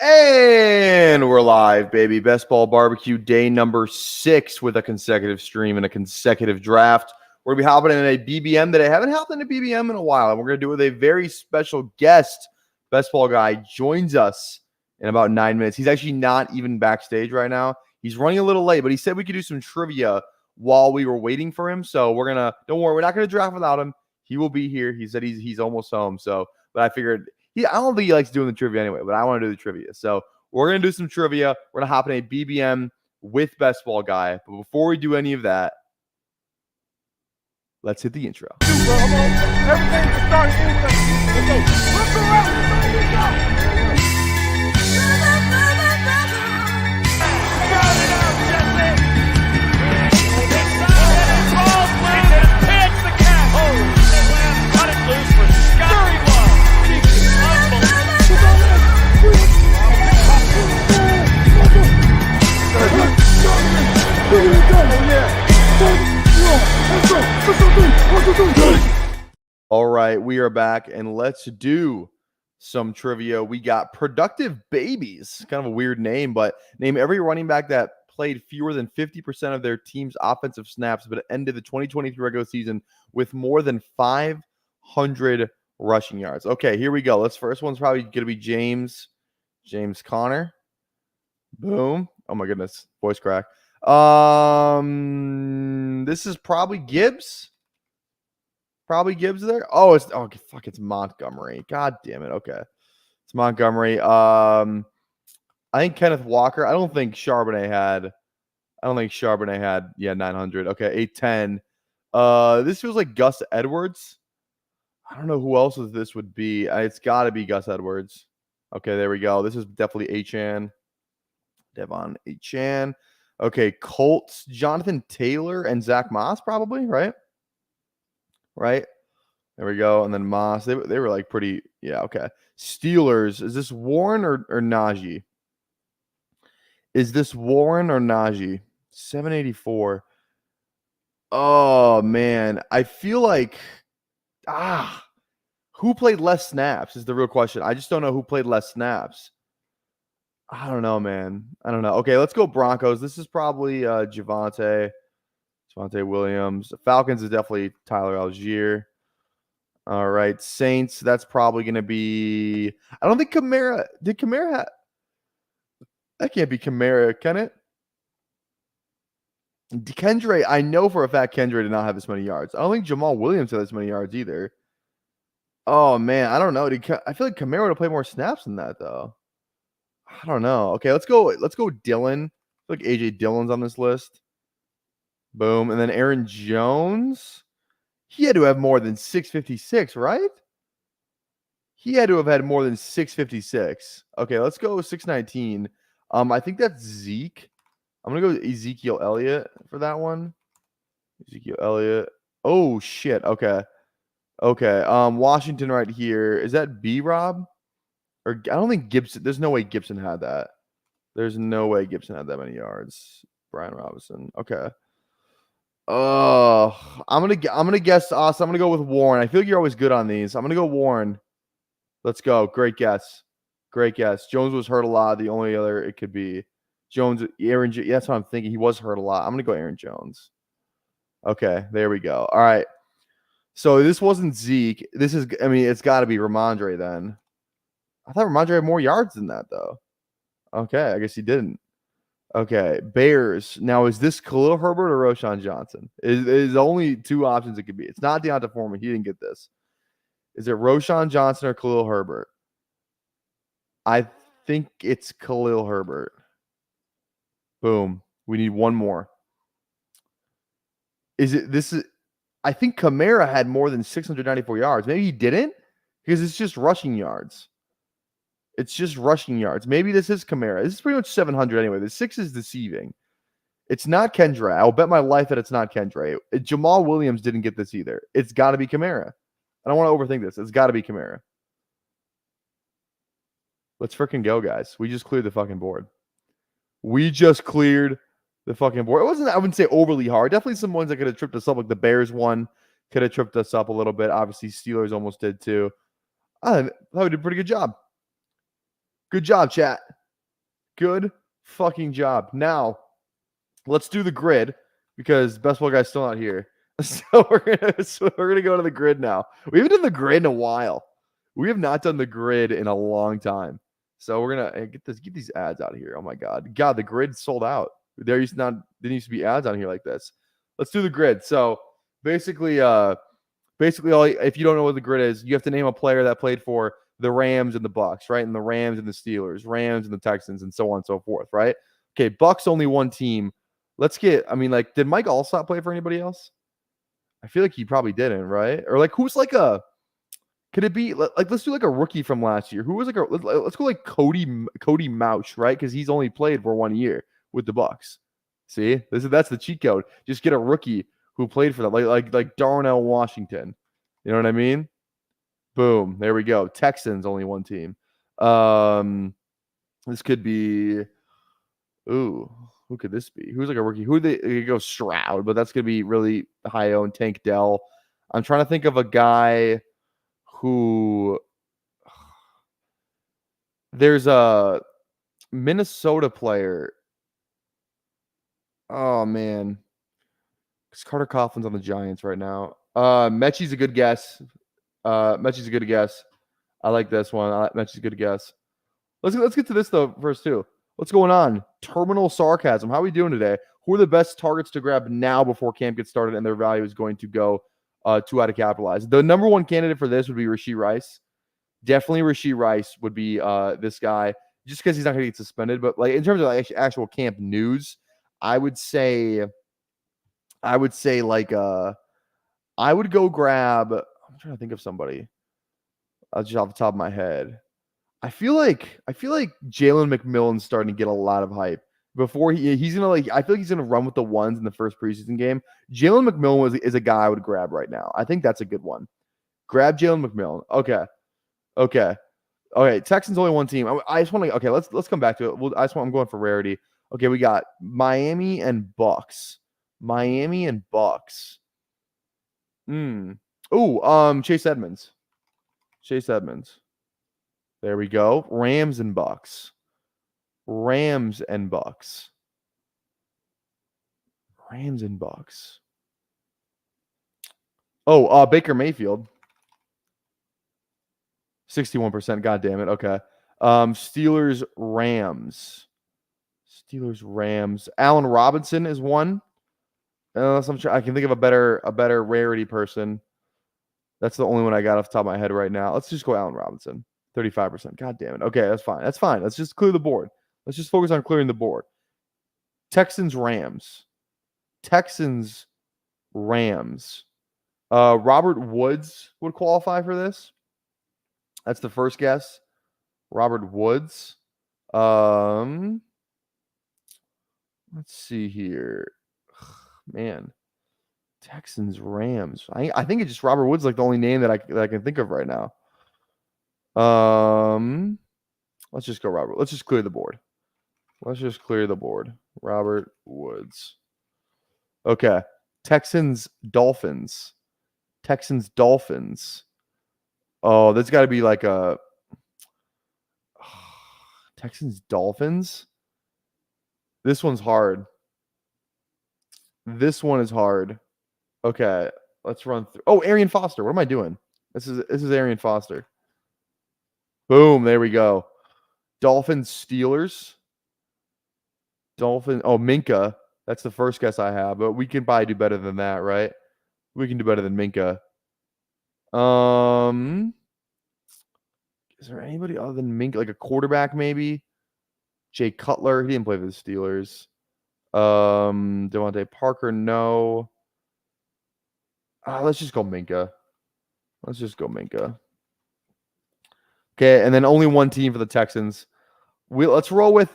And we're live, baby. Best Ball Barbecue day number 6 with a consecutive stream and a consecutive draft. We're going to be hopping in a BBM that I haven't hopped in a BBM in a while. And we're going to do it with a very special guest. Best Ball guy joins us in about 9 minutes. He's actually not even backstage right now. He's running a little late, but he said we could do some trivia while we were waiting for him. So we're going to, don't worry, we're not going to draft without him. He will be here. He said he's almost home. So, but I figured, I don't think he likes doing the trivia anyway, but I want to do the trivia. So we're going to do some trivia. We're going to hop in a BBM with Best Ball guy. But before we do any of that, let's hit the intro. Everything to start in. Let's go. Let's go out. All right, we are back, and let's do some trivia. We got Productive Babies, kind of a weird name, but name every running back that played fewer than 50% of their team's offensive snaps, but ended the 2023 regular season with more than 500 rushing yards. Okay, here we go. First one's probably going to be James Conner. Boom. Oh my goodness, voice crack. This is probably Gibbs. Probably Gibbs there. It's Montgomery. God damn it. Okay. It's Montgomery. I think Kenneth Walker. I don't think Charbonnet had 900. Okay, 810. This feels like Gus Edwards. I don't know who else this would be. It's got to be Gus Edwards. Okay, there we go. This is definitely Achane. Devon Achane. Okay, Colts, Jonathan Taylor and Zach Moss probably, right? Right? There we go. And then Moss. They were like pretty, yeah, okay. Steelers. Is this Warren or Najee? Is this Warren or Najee? 784. Oh, man. I feel like, who played less snaps is the real question. I just don't know who played less snaps. I don't know, man. I don't know. Okay, let's go Broncos. This is probably Javonte Williams. Falcons is definitely Tyler Algier. All right, Saints. That's probably going to be. I don't think Kamara. Did Kamara have? That can't be Kamara, can it? Kendre. I know for a fact Kendre did not have this many yards. I don't think Jamal Williams had this many yards either. Oh man, I don't know. I feel like Kamara would have played more snaps than that though. I don't know. Okay, let's go Dylan. I feel like AJ Dillon's on this list. Boom. And then Aaron Jones. He had to have more than 656, right? He had to have had more than 656. Okay, let's go with 619. I think that's Zeke. I'm going to go with Ezekiel Elliott for that one. Ezekiel Elliott. Oh, shit. Okay. Washington right here. Is that B-Rob? Or I don't think Gibson. There's no way Gibson had that. There's no way Gibson had that many yards. Brian Robinson. Okay. I'm gonna guess us. I'm gonna go with Warren. I feel like you're always good on these. I'm gonna go Warren. Let's go. Great guess. Jones was hurt a lot. The only other it could be Jones. Aaron. That's what I'm thinking. He was hurt a lot. I'm gonna go Aaron Jones. Okay, there we go. All right. So this wasn't Zeke. This is. I mean, it's got to be Ramondre then. I thought Ramondre had more yards than that, though. Okay, I guess he didn't. Okay, Bears. Now, is this Khalil Herbert or Roschon Johnson? Is only two options it could be. It's not Deonta Foreman. He didn't get this. Is it Roschon Johnson or Khalil Herbert? I think it's Khalil Herbert. Boom. We need one more. I think Kamara had more than 694 yards. Maybe he didn't because it's just rushing yards. Maybe this is Kamara. This is pretty much 700 anyway. The 6 is deceiving. It's not Kendre. I'll bet my life that it's not Kendre. Jamal Williams didn't get this either. It's got to be Kamara. I don't want to overthink this. It's got to be Kamara. Let's freaking go, guys. We just cleared the fucking board. It wasn't, I wouldn't say overly hard. Definitely some ones that could have tripped us up, like the Bears one could have tripped us up a little bit. Obviously, Steelers almost did too. I thought we did a pretty good job. Good job, chat. Good fucking job. Now, let's do the grid because Bestball guy's still not here. So we're gonna go to the grid now. We haven't done the grid in a while. We have not done the grid in a long time. So we're gonna get these ads out of here. Oh my god, the grid sold out. Didn't used to be ads on here like this. Let's do the grid. So basically, if you don't know what the grid is, you have to name a player that played for the Rams and the Bucks, right? And the Rams and the Steelers, Rams and the Texans, and so on and so forth, right? Okay, Bucks only one team. Did Mike Allstott play for anybody else? I feel like he probably didn't, right? Or who's could it be let's do a rookie from last year? Who was let's go Cody Mauch, right? Because he's only played for 1 year with the Bucks. See, that's the cheat code. Just get a rookie who played for them, like Darnell Washington. You know what I mean? Boom. There we go. Texans only one team. This could be. Ooh, who could this be? Who's a rookie? They go Stroud, but that's gonna be really high owned. Tank Dell. I'm trying to think of a guy who. There's a Minnesota player. Oh man, because Carter Coughlin's on the Giants right now. Mechie's a good guess. Mechie's a good guess. I like this one. Mechie's a good guess. Let's get to this though first too. What's going on? Terminal sarcasm. How are we doing today? Who are the best targets to grab now before camp gets started and their value is going to go too out to capitalize? The number one candidate for this would be Rashee Rice. Definitely Rashee Rice would be this guy, just because he's not going to get suspended. But in terms of actual camp news, I would go grab. I'm trying to think of somebody. Just off the top of my head. I feel like Jalen McMillan's starting to get a lot of hype. Before he's gonna I feel like he's gonna run with the ones in the first preseason game. Jalen McMillan is a guy I would grab right now. I think that's a good one. Grab Jalen McMillan. Okay. Texans only one team. I just want to. Okay, let's come back to it. I'm going for rarity. Okay, we got Miami and Bucks. Chase Edmonds. There we go. Rams and Bucks. Oh, Baker Mayfield. 61%. God damn it. Okay. Steelers, Rams. Allen Robinson is one. Unless I can think of a better rarity person. That's the only one I got off the top of my head right now. Let's just go Allen Robinson. 35%. God damn it. Okay, that's fine. Let's just clear the board. Let's just focus on clearing the board. Texans, Rams. Robert Woods would qualify for this. That's the first guess. Robert Woods. Let's see here. Man. Texans, Rams. I think it's just Robert Woods, the only name that I can think of right now. Let's just go Robert. Let's just clear the board. Robert Woods. Okay. Texans, Dolphins. Oh, there's got to be a Texans, Dolphins. This one's hard. This one is hard. Okay, let's run through. Oh, Arian Foster. What am I doing? This is Arian Foster. Boom, there we go. Dolphins, Steelers. Oh, Minka. That's the first guess I have, but we can probably do better than that, right? We can do better than Minka. Is there anybody other than Minka, a quarterback maybe? Jay Cutler. He didn't play for the Steelers. Devontae Parker, no. Let's just go Minka. Okay, and then only one team for the Texans. Let's roll with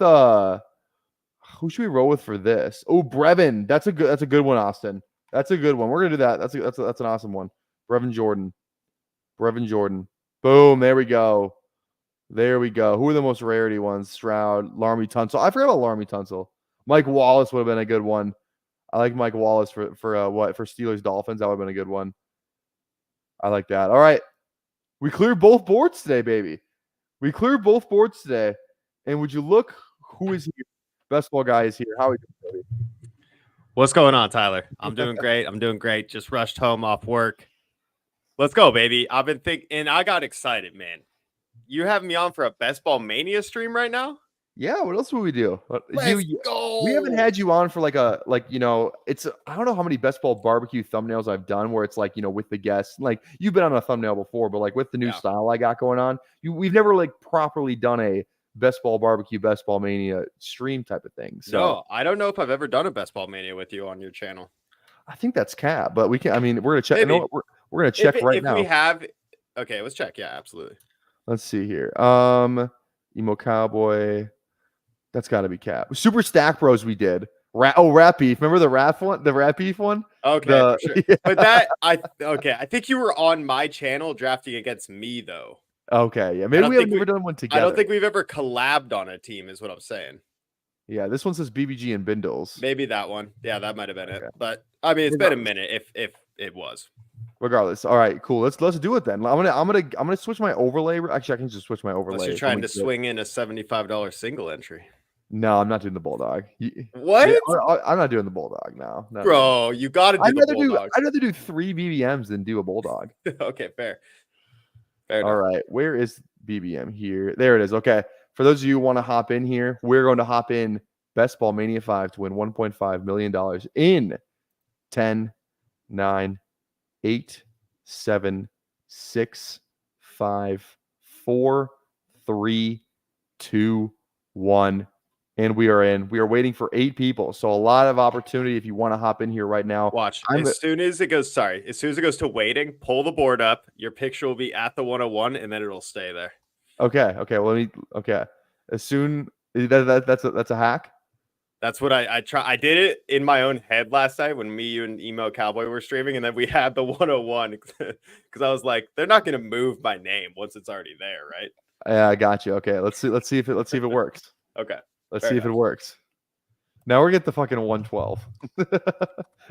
who should we roll with for this? Oh, Brevin. That's a good one, Austin. That's a good one. We're gonna do that. That's an awesome one. Brevin Jordan. Boom. There we go. Who are the most rarity ones? Stroud, Larmy Tunsil. I forgot about Larmy Tunsil. Mike Wallace would have been a good one. I like Mike Wallace for Steelers Dolphins. That would have been a good one. I like that. All right. We cleared both boards today, baby. And would you look who is here? Best ball guy is here. How are you doing, What's going on, Tyler? I'm doing great. I'm doing great. Just rushed home off work. Let's go, baby. I've been thinking, and I got excited, man. You have me on for a Bestball Mania stream right now? Yeah, what else would we do? Let's go. We haven't had you on for it's I don't know how many best ball barbecue thumbnails I've done where it's like, with the guests. Like you've been on a thumbnail before, but like with the new style I got going on, we've never like properly done a best ball barbecue, best ball mania stream type of thing. So no, I don't know if I've ever done a Bestball Mania with you on your channel. I think that's cap, but we can. I mean, we're gonna check. You know what? We're gonna check right now. If we have, okay, let's check. Yeah, absolutely. Let's see here. Emo Cowboy. That's got to be cap. Super Stack Bros. We did. Rat Beef. Remember the Rat one? The Rat Beef one. Okay, for sure. Yeah. But I think you were on my channel drafting against me though. Okay, yeah. Maybe we have never done one together. I don't think we've ever collabed on a team, is what I'm saying. Yeah, this one says BBG and Bindles. Maybe that one. Yeah, that might have been it. But I mean, it's been a minute if it was. Regardless. All right, cool. Let's do it then. I'm gonna switch my overlay. Actually, I can just switch my overlay. Unless you're trying to swing in a $75 single entry. No, I'm not doing the Bulldog. What? Yeah, I'm not doing the Bulldog now. No, bro. You got to do the Bulldog. I'd rather do 3 BBMs than do a Bulldog. Okay, fair. All right, where is BBM here? There it is. Okay, for those of you who want to hop in here, we're going to hop in Best Ball Mania 5 to win $1.5 million in 10, 9, 8, 7, 6, 5, 4, 3, 2, 1. And we are in. We are waiting for 8 people. So a lot of opportunity if you want to hop in here right now. Watch. As soon as it goes to waiting, pull the board up. Your picture will be at the 101 and then it'll stay there. Okay. Well, as soon that's a hack. That's what I try. I did it in my own head last night when me, you, and Emo Cowboy were streaming, and then we had the 101 because I was like, they're not going to move my name once it's already there, right? Yeah, I got you. Okay, let's see if it works. Okay. Let's see if it works. Now we're getting the fucking 112.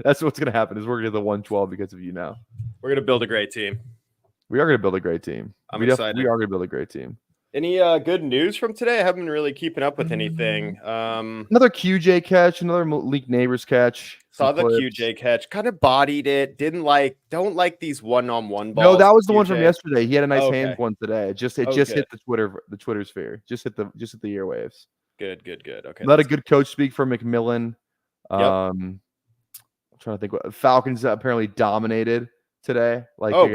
That's what's gonna happen. Is we're gonna get the 112 because of you now. We're gonna build a great team. We are gonna build a great team. I'm excited. We are gonna build a great team. Any good news from today? I haven't been really keeping up with anything. Another QJ catch, another League Neighbors catch. Saw the QJ catch. Kind of bodied it. Don't like these one-on-one balls. No, that was the one from yesterday. He had a nice hand one today. It just hit the Twitter sphere. Just hit the airwaves. Good. Okay. Let a good coach speak for McMillan. I'm trying to think what Falcons apparently dominated today.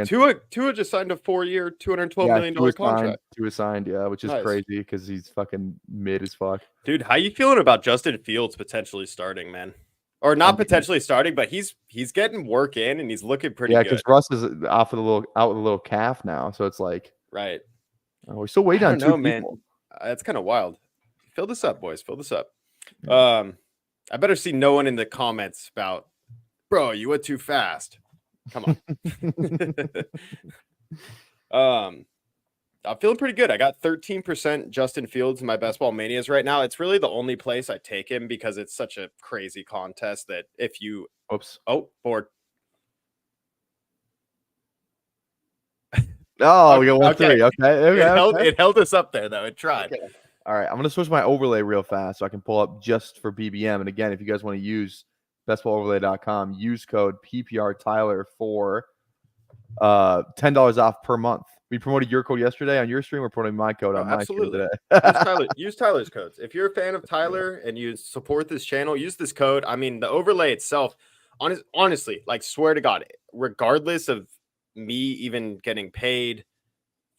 Tua just signed a 4-year, $212 million contract. Tua signed, which is crazy because he's fucking mid as fuck. Dude, how you feeling about Justin Fields potentially starting, man? Or not potentially starting, but he's getting work in and he's looking pretty good. Yeah, because Russ is out with a little calf now, so it's like right. Oh, we're still waiting on 2 people. Man. That's kind of wild. Fill this up, boys. Fill this up. I better see no one in the comments about, bro, you went too fast. Come on. I'm feeling pretty good. I got 13% Justin Fields in my Best Ball Manias right now. It's really the only place I take him because it's such a crazy contest that if you... Oops. Oh, board. Oh, we got 1-3. Okay. It held us up there, though. It tried. Okay. All right, I'm going to switch my overlay real fast so I can pull up just for BBM. And again, if you guys want to use bestballoverlay.com, use code PPRTyler for $10 off per month. We promoted your code yesterday on your stream. We're promoting my code on my stream today. Use Tyler's codes. If you're a fan of Tyler and you support this channel, use this code. I mean, the overlay itself, honestly, like swear to God, regardless of me even getting paid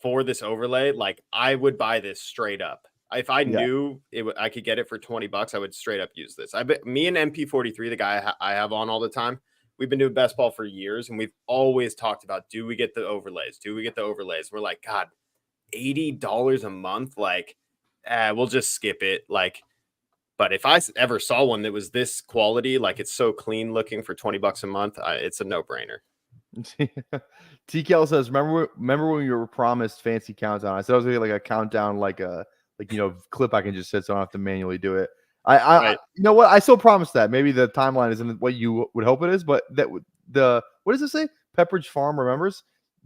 for this overlay, like I would buy this straight up. If I knew I could get it for $20, I would straight up use this. Me and MP43, the guy I have on all the time, we've been doing best ball for years, and we've always talked about, do we get the overlays? We're like, God, $80 a month? Like, we'll just skip it. Like, but if I ever saw one that was this quality, like it's so clean looking for $20 a month, it's a no-brainer. TKL says, remember when we were promised fancy countdown? I said I was gonna get like a countdown, clip I can just hit so I don't have to manually do it. I you know what? I still promise that. Maybe the timeline isn't what you would hope it is, but what does it say? Pepperidge Farm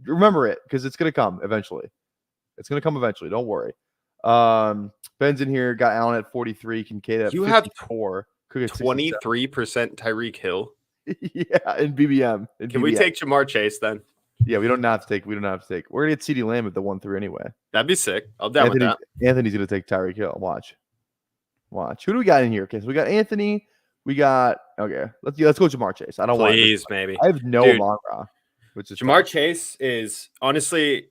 remember it because it's gonna come eventually. It's gonna come eventually. Don't worry. Ben's in here. Got Allen at 43. Kincaid at You have 54. Cook at 67. 23% Tyreek Hill. Yeah, in BBM. Can we take Jamar Chase then? Yeah, we don't have to take. We're gonna get CeeDee Lamb at the 1-3 anyway. That'd be sick. I'll down with that. Anthony's gonna take Tyreek Hill. Watch. Who do we got in here? Okay, so we got Anthony. We got Let's go Jamar Chase. I don't want. Please, maybe. I have no Amon-Ra, which is Jamar Chase is honestly.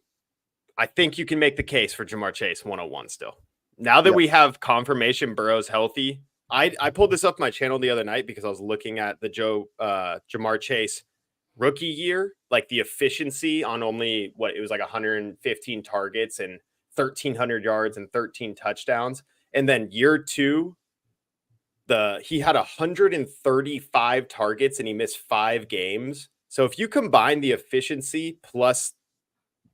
I think you can make the case for Jamar Chase 101 still. Now that we have confirmation Burrow's healthy, I pulled this up my channel the other night because I was looking at the Jamar Chase rookie year, like the efficiency on only it was like 115 targets and 1,300 yards and 13 touchdowns. And then year 2, he had 135 targets and he missed 5 games. So if you combine the efficiency plus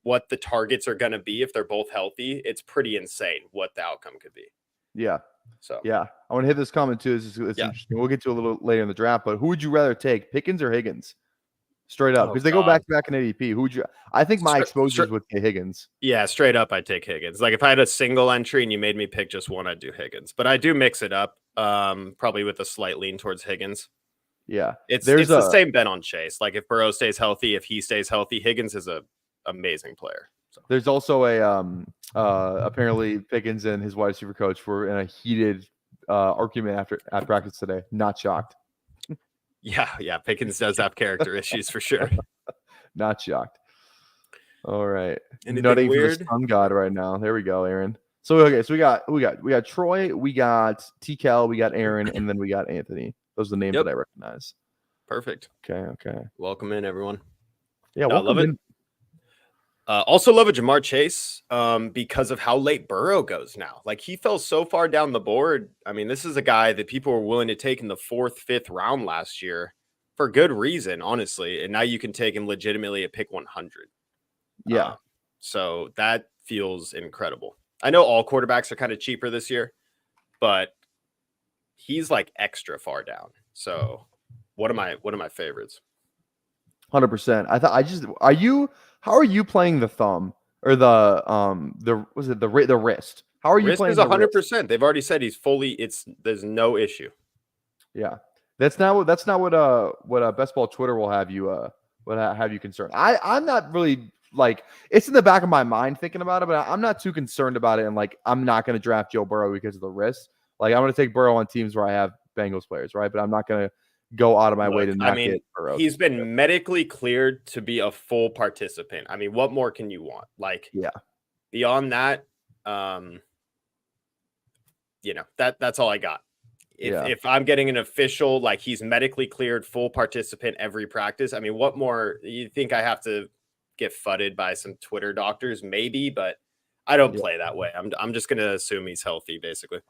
what the targets are going to be if they're both healthy, it's pretty insane what the outcome could be. Yeah. So yeah, I want to hit this comment too. It's interesting. We'll get to a little later in the draft, but who would you rather take, Pickens or Higgins? Straight up, because they go back to back in ADP. Who would you? I think my exposures would say Higgins. Yeah, straight up, I'd take Higgins. Like if I had a single entry and you made me pick just one, I'd do Higgins. But I do mix it up, probably with a slight lean towards Higgins. Yeah, it's the same bet on Chase. Like if Burrow stays healthy, if he stays healthy, Higgins is a amazing player. So. There's also a apparently Pickens and his wide receiver coach were in a heated argument at practice today. Not shocked. Yeah. Pickens does have character issues for sure. Not shocked. All right. Anything nutting weird? For the sun god right now. There we go, Aaron. So we got Troy, we got TCal, we got Aaron, and then we got Anthony. Those are the names that I recognize. Perfect. Okay. Welcome in, everyone. Yeah, welcome in. Also love a Jamar Chase because of how late Burrow goes now. Like he fell so far down the board. I mean, this is a guy that people were willing to take in the 4th, 5th round last year for good reason, honestly. And now you can take him legitimately at pick 100. Yeah. So that feels incredible. I know all quarterbacks are kind of cheaper this year, but he's like extra far down. So one of my favorites. 100%. How are you playing the thumb or the wrist? How are you playing the wrist? 100%. They've already said he's fully. There's no issue. Yeah, that's not what Bestball Twitter will have you concerned. I'm not really like, it's in the back of my mind thinking about it, but I'm not too concerned about it. And like, I'm not going to draft Joe Burrow because of the wrist. Like, I'm going to take Burrow on teams where I have Bengals players, right? But I'm not going to go out of my way to not get Burrow. He's been medically cleared to be a full participant. I mean, what more can you want? Like, beyond that, that's all I got. If I'm getting an official, like he's medically cleared, full participant every practice, I mean, what more? You think I have to get fudded by some Twitter doctors? Maybe, but I don't play that way. I'm just going to assume he's healthy, basically.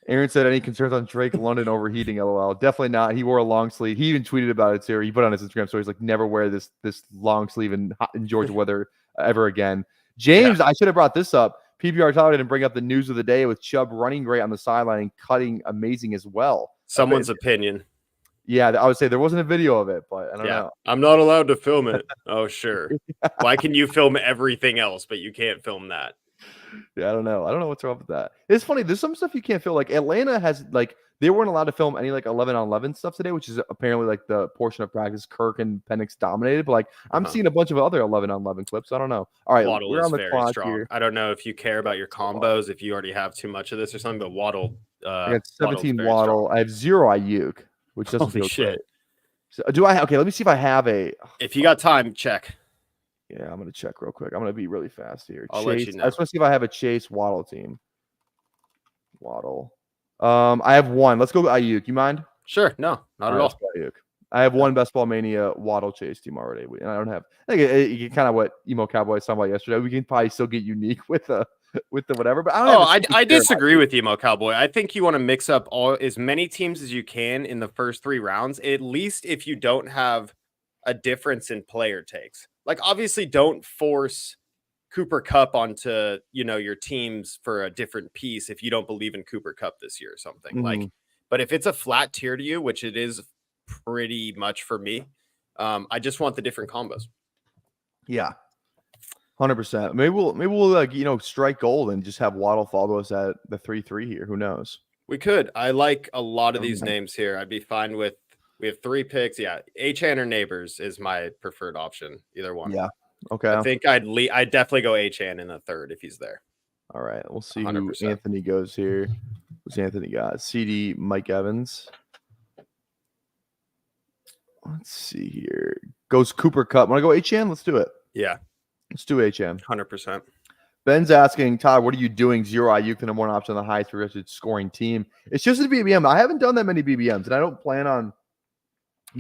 Aaron said, any concerns on Drake London overheating? LOL. Definitely not. He wore a long sleeve. He even tweeted about it too. He put on his Instagram stories like, never wear this long sleeve in Georgia weather ever again. James, I should have brought this up. PPR Tyler didn't bring up the news of the day with Chubb running great on the sideline and cutting amazing as well. Someone's opinion. Yeah, I would say there wasn't a video of it, but I don't know. I'm not allowed to film it. Oh, sure. Why can you film everything else, but you can't film that? Yeah, I don't know what's wrong with that. It's funny. There's some stuff you can't film. Like Atlanta has, like, they weren't allowed to film any like 11-on-11 stuff today, which is apparently like the portion of practice Kirk and Penix dominated. But like, I'm seeing a bunch of other 11-on-11 clips. I don't know. All right, Waddle we're is on the very clock strong. here. I don't know if you care about your combos, if you already have too much of this or something, but Waddle. I got 17 Waddle. I have 0 Ayuk, which doesn't feel shit. Great. So do I? Okay, let me see if I have a. If you got time, check. Yeah, I'm gonna check real quick. I'm gonna be really fast here. I'll let you know. I just want to see if I have a Chase Waddle team. Waddle. I have one. Let's go Ayuk. You mind? Sure. No, not at all. Ayuk. I have one Best Ball Mania Waddle Chase team already, and I don't have. I think kind of what Emo Cowboy was talking about yesterday. We can probably still get unique with the whatever. But I disagree with Emo Cowboy. I think you want to mix up as many teams as you can in the first 3 rounds, at least if you don't have a difference in player takes. Like, obviously, don't force Cooper Kupp onto your teams for a different piece if you don't believe in Cooper Kupp this year or something. Like, but if it's a flat tier to you, which it is pretty much for me, I just want the different combos. Yeah. 100%. Maybe we'll like strike gold and just have Waddle follow us at the 3-3 here. Who knows? We could. I like a lot of these Okay. names here. I'd be fine with. We have 3 picks. Yeah, Achan or Neighbors is my preferred option. Either one. Yeah. Okay. I think I'd definitely go Achan in the third if he's there. All right. We'll see who 100%. Anthony goes here. Who's Anthony got? CD Mike Evans. Let's see here. Goes Cooper Cup. Want to go HN? Let's do it. Yeah, Let's do HN. 100%. Ben's asking, Todd, what are you doing? Zero IU, the number one option on the highest projected scoring team. It's just a BBM. I haven't done that many BBMs, and I don't plan on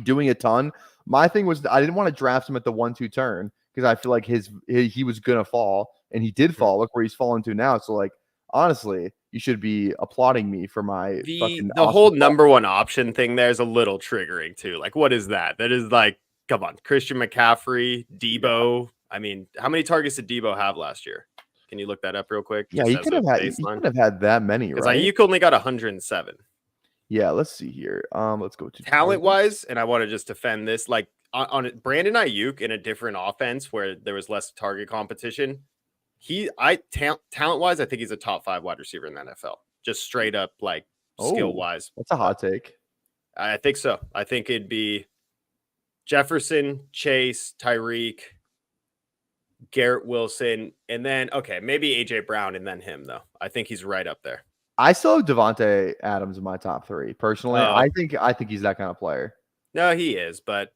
doing a ton. My thing was I didn't want to draft him at the 1-2 turn because I feel like he was gonna fall, and he did fall. Look where he's fallen to now. So like honestly, you should be applauding me for my The whole number one option thing there is a little triggering too. Like, what is that? That is like, come on, Christian McCaffrey, Debo. I mean, how many targets did Debo have last year? Can you look that up real quick? Yeah, he could have had that many, right? Because Ayuk only got 107. Yeah, let's see here. Let's go to talent wise, and I want to just defend this. Like on Brandon Ayuk in a different offense where there was less target competition. Talent wise, I think he's a top 5 wide receiver in the NFL. Just straight up like skill wise. That's a hot take. I think so. I think it'd be Jefferson, Chase, Tyreek, Garrett Wilson, and then maybe AJ Brown, and then him though. I think he's right up there. I still have Devontae Adams in my top 3 personally. I think he's that kind of player. No, he is, but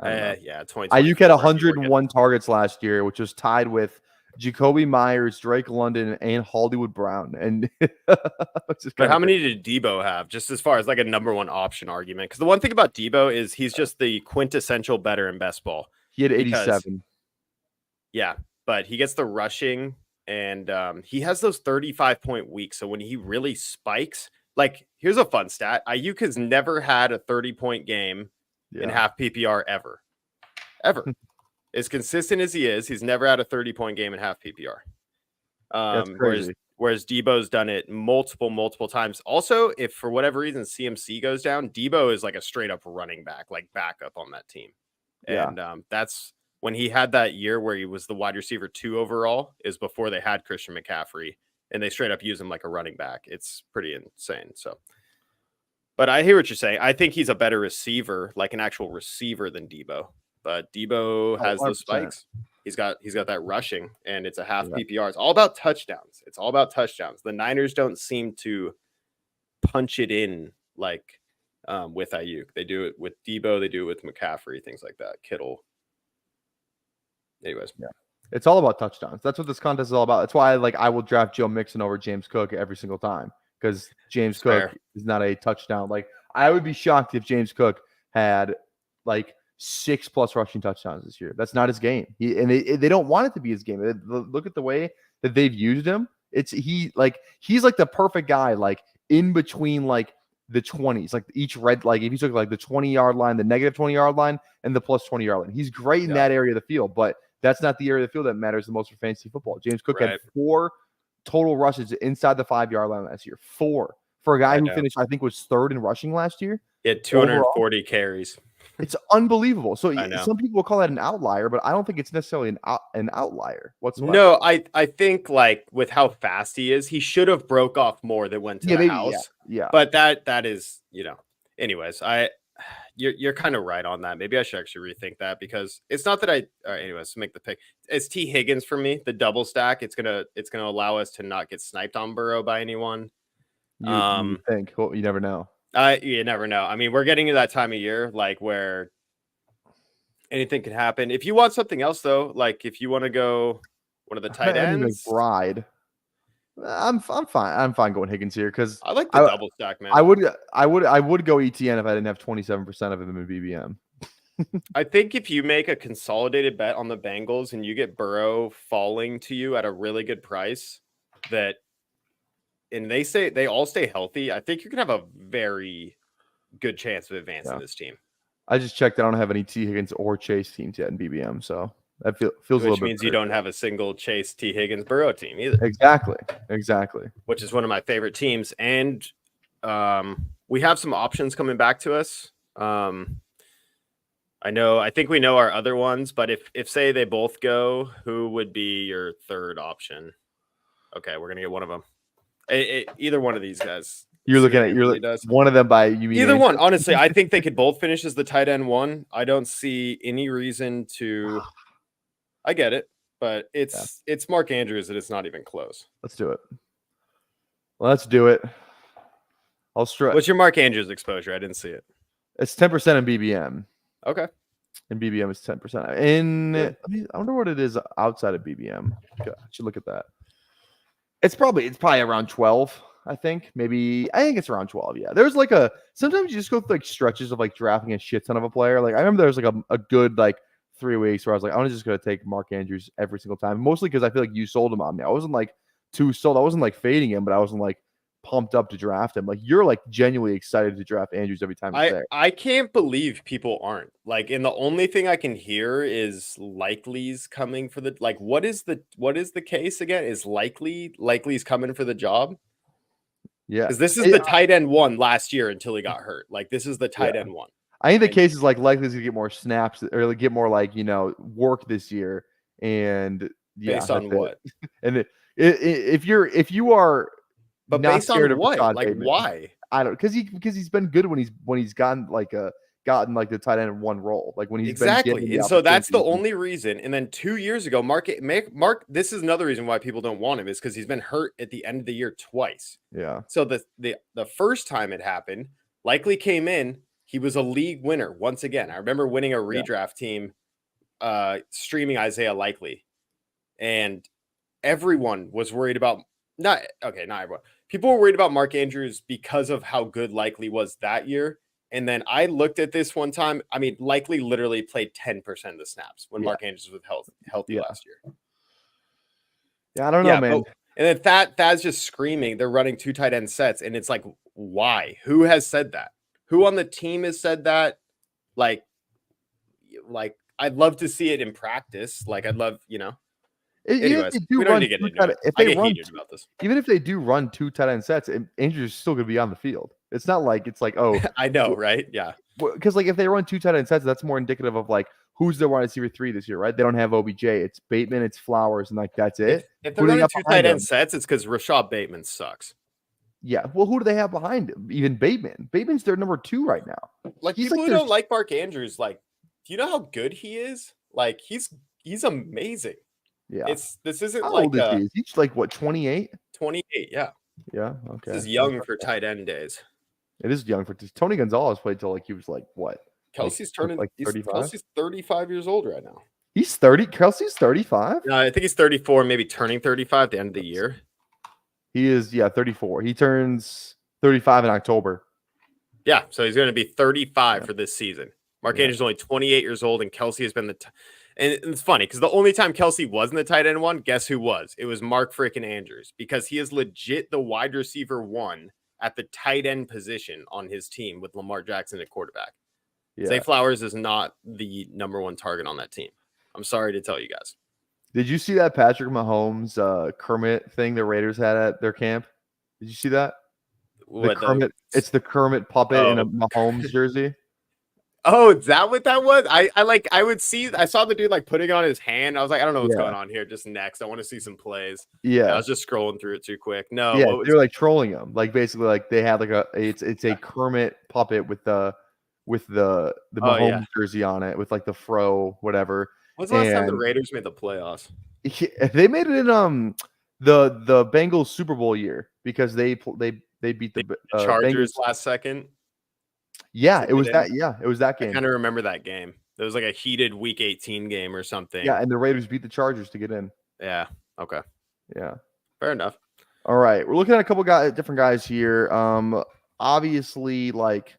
yeah, 20. Ayuk had 101 targets last year, which was tied with Jacoby Myers, Drake London, and Hollywood Brown. And but how many did Debo have? Just as far as like a number one option argument, because the one thing about Debo is he's just the quintessential better in best ball. He had 87. Yeah, but he gets the rushing, and he has those 35-point weeks. So when he really spikes, like here's a fun stat: Ayuk has never had a 30-point game in half PPR ever. As consistent as he is, he's never had a 30-point game in half PPR. That's crazy. Whereas Debo's done it multiple times. Also, if for whatever reason CMC goes down, Debo is like a straight up running back, like backup on that team. And that's when he had that year where he was the wide receiver 2 overall, is before they had Christian McCaffrey, and they straight up use him like a running back. It's pretty insane. So, but I hear what you're saying. I think he's a better receiver, like an actual receiver, than Debo. But Debo has those spikes. He's got that rushing, and it's a half PPR. It's all about touchdowns. The Niners don't seem to punch it in like with Ayuk. They do it with Debo. They do it with McCaffrey, things like that. Kittle. Anyways, it's all about touchdowns. That's what this contest is all about. That's why I will draft Joe Mixon over James Cook every single time, because James Cook is not a touchdown. Like, I would be shocked if James Cook had 6+ rushing touchdowns this year. That's not his game. They don't want it to be his game. Look at the way that they've used him. He's like the perfect guy, like in between the 20s, like each red, like if you took the 20-yard line, the negative 20-yard line, and the plus 20-yard line. He's great in that area of the field, but that's not the area of the field that matters the most for fantasy football. James Cook had 4 total rushes inside the 5-yard line last year. 4 for a guy who finished, I think, was 3rd in rushing last year. He had 240 carries. It's unbelievable. So some people will call that an outlier, but I don't think it's necessarily an outlier whatsoever. No, I think with how fast he is, he should have broke off more than went to the house. Yeah. But that is, anyways, you're kind of right on that. Maybe I should actually rethink that, because it's not that anyways, to make the pick. It's T. Higgins for me, the double stack. It's gonna allow us to not get sniped on Burrow by anyone. You think? Well, you never know. You never know. I mean, we're getting to that time of year, where anything can happen. If you want something else, though, if you want to go one of the tight ends, McBride, I'm fine. I'm fine going Higgins here, because I like the double stack, man. I would go ETN if I didn't have 27% of him in BBM. I think if you make a consolidated bet on the Bengals and you get Burrow falling to you at a really good price, and they all stay healthy, I think you're gonna have a very good chance of advancing this team. I just checked. I don't have any T. Higgins or Chase teams yet in BBM, so that feels a little bit. Which means you don't have a single Chase, T. Higgins, Burrow team either. Exactly. Which is one of my favorite teams, and we have some options coming back to us. I think we know our other ones, but if say they both go, who would be your third option? Okay, we're gonna get one of them. Either one of these guys. You're See what looking at Anthony does. one of them by you mean Either Andrew? one. Honestly, I think they could both finish as the tight end one. I don't see any reason to. I get it, but it's Mark Andrews and it's not even close. Let's do it. Let's do it. I'll stretch. What's your Mark Andrews exposure? I didn't see it. It's 10% in BBM. Okay. And BBM is 10%. I wonder what it is outside of BBM. I should look at that. It's probably around 12. I think it's around 12. Yeah. There's like sometimes you just go through like stretches of like drafting a shit ton of a player. Like I remember there was like a good like 3 weeks where I was like, I'm just gonna take Mark Andrews every single time. Mostly because I feel like you sold him on me. I wasn't like too sold. I wasn't like fading him, but I wasn't like pumped up to draft him. Like you're like genuinely excited to draft Andrews every time he's there. I can't believe people aren't. Like, and the only thing I can hear is Likely's coming for the what is the case again? Is Likely's coming for the job? Yeah. Because this is the tight end one last year until he got hurt. Like this is the tight end one. I think the case is like Likely's gonna get more snaps or like, get more like work this year. And based on what? And if you are but not based on what? Like Bateman, why? I don't because he's been good when he's gotten like the tight end in one role. Like when he's exactly. And so that's the only reason. And then 2 years ago, Mark, this is another reason why people don't want him is because he's been hurt at the end of the year twice. Yeah. So the first time it happened, Likely came in. He was a league winner once again. I remember winning a redraft team, streaming Isaiah Likely, and everyone was worried about not everyone. People were worried about Mark Andrews because of how good Likely was that year. And then I looked at this one time. I mean, Likely literally played 10% of the snaps when Mark Andrews was healthy last year. Yeah, I don't know, man. And then Thad's just screaming. They're running 2 tight end sets, and it's like, why? Who has said that? Who on the team has said that? Like I'd love to see it in practice. Like I'd love, Anyways, we don't need to get into it. I get heated about this. Even if they do run 2 tight end sets, Andrews is still going to be on the field. It's not like oh, I know, right? Yeah, because like if they run 2 tight end sets, that's more indicative of like who's their wide receiver 3 this year, right? They don't have OBJ. It's Bateman, it's Flowers, and like that's it. If they're running 2 tight end sets, it's because Rashad Bateman sucks. Yeah, well, who do they have behind him? Even Bateman. Bateman's their number 2 right now. Like people who don't like Mark Andrews, like, do you know how good he is? Like he's amazing. Yeah, this isn't how like old is he? He's like what 28? 28, yeah. Yeah, okay. This is young for tight end days. It is young for Tony Gonzalez played till like he was like what? Kelsey's turning like 35. Kelsey's 35 years old right now. He's 30. Kelsey's 35. No, I think he's 34, maybe turning 35 at the end of the year. He is 34. He turns 35 in October. Yeah, so he's going to be 35 for this season. Mark Andrews is only 28 years old, and Kelsey has been and it's funny because the only time Kelsey wasn't the tight end one, guess who was? It was Mark freaking Andrews because he is legit the wide receiver 1 at the tight end position on his team with Lamar Jackson at quarterback. Yeah. Zay Flowers is not the number 1 target on that team. I'm sorry to tell you guys. Did you see that Patrick Mahomes Kermit thing the Raiders had at their camp? Did you see that? It's the Kermit puppet in a Mahomes jersey. Oh, is that what that was? I saw the dude like putting on his hand. I was like, I don't know what's going on here. Just next. I want to see some plays. Yeah. I was just scrolling through it too quick. No, yeah, they're like trolling him. Like basically like they had like it's a Kermit puppet with the Mahomes jersey on it with like the fro, whatever. When's the last time the Raiders made the playoffs? They made it in the Bengals Super Bowl year because they beat the Chargers Bengals last second. Yeah, it was that. Yeah, it was that game. I kind of remember that game. It was like a heated Week 18 game or something. Yeah, and the Raiders beat the Chargers to get in. Yeah. Okay. Yeah. Fair enough. All right, we're looking at a couple different guys here. Obviously, like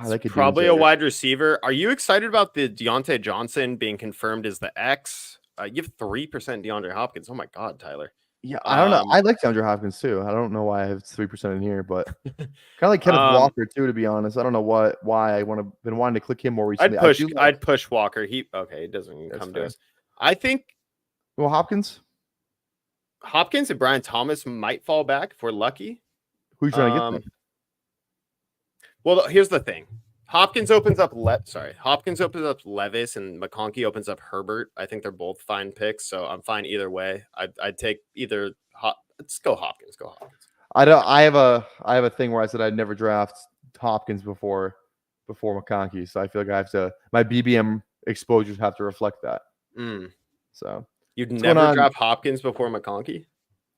they could probably a wide receiver. Are you excited about the Deontay Johnson being confirmed as the X? You have 3% DeAndre Hopkins. Oh my God, Tyler. Yeah, I don't know. I like DeAndre Hopkins too. I don't know why I have 3% in here, but kind of like Kenneth Walker too. To be honest, I don't know why I been wanting to click him more recently. I'd push Walker. He doesn't even come to us. I think. Well, Hopkins and Brian Thomas might fall back if we're lucky. Who are you trying to get them? Well, here's the thing. Hopkins opens up Hopkins opens up Levis, and McConkey opens up Herbert. I think they're both fine picks, so I'm fine either way. I'd take either. Let's go Hopkins. Go Hopkins. I have a thing where I said I'd never draft Hopkins before McConkey, so I feel like I have to. My BBM exposures have to reflect that. So you'd never draft Hopkins before McConkey?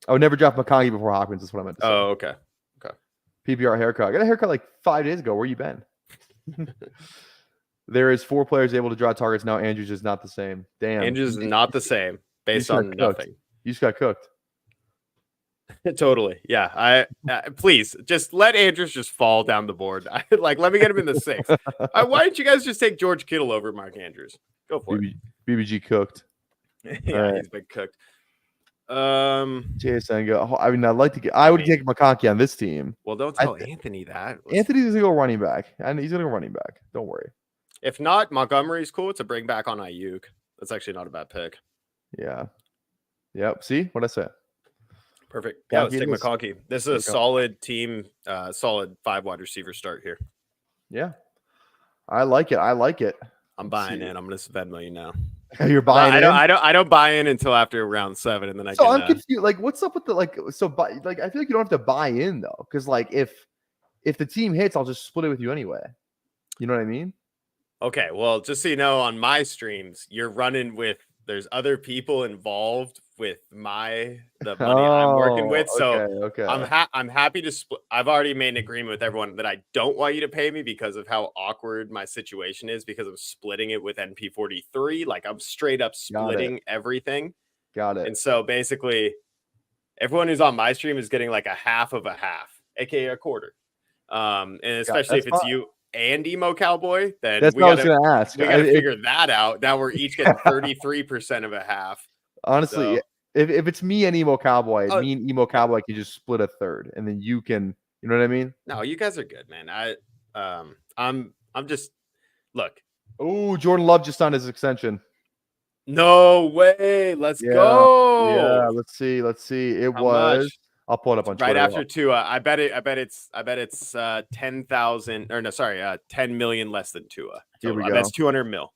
I would never draft McConkey before Hopkins. Is what I meant to say. Oh, okay. PPR haircut. I got a haircut like 5 days ago. Where you been? There is 4 players able to draw targets now. Andrews is not the same. Damn. Andrews is not the same based on nothing. You just got cooked. Totally. Yeah. Please just let Andrews just fall down the board. Let me get him in the 6th. Why don't you guys just take George Kittle over Mark Andrews? Go for it. BBG cooked. Yeah, he's been cooked. JSN go. I mean, I would take McConkey on this team. Well, don't tell Anthony that. Anthony's gonna go running back, and he's gonna go running back. Don't worry. If not, Montgomery's cool. It's a bring back on Ayuk. That's actually not a bad pick. Yeah. Yep. See what I said. Perfect. Yeah, let's take McConkey. This is a solid team, solid 5 wide receiver start here. Yeah. I like it. I'm buying in. I'm gonna spend $1 million now. You're buying in? I don't buy in until after round 7, and then I'm confused. Like, what's up with the I feel like you don't have to buy in though, because if the team hits, I'll just split it with you anyway. You know what I mean? Okay, well, just so you know, on my streams, you're running with. There's other people involved with the money I'm working with, so okay. I'm happy to split. I've already made an agreement with everyone that I don't want you to pay me because of how awkward my situation is, because I'm splitting it with NP43. Like, I'm straight up splitting everything. Got it. And so basically, everyone who's on my stream is getting like a half of a half, aka a quarter. And especially if it's you and Emo Cowboy, then that's what I was gonna ask. We gotta figure that out. Now we're each getting 33% of a half. Honestly, if it's me and Emo Cowboy, me and Emo Cowboy can just split a third, and then you can, you know what I mean? No, you guys are good, man. I'm just look. Oh, Jordan Love just signed his extension. No way. Let's go. Yeah, let's see. It was. Much? I'll pull it up on right Twitter. After Tua. I bet it's 10 million less than Tua. Here we go. That's 200 mil.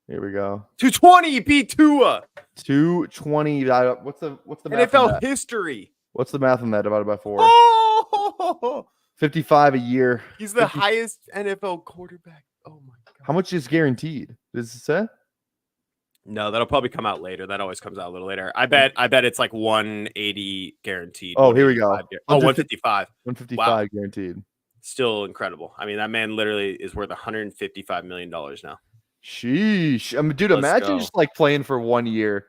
Here we go. 220 beat Tua. 220. What's the math NFL history? What's the math on that divided by 4? Oh, 55 a year. He's the highest NFL quarterback. Oh my god. How much is guaranteed? Does it say? No, that'll probably come out later. That always comes out a little later. I bet it's like 180 guaranteed. Oh, here we go. 155. 155 guaranteed. Still incredible. I mean, that man literally is worth $155 million now. Sheesh. I mean, dude, imagine just like playing for 1 year.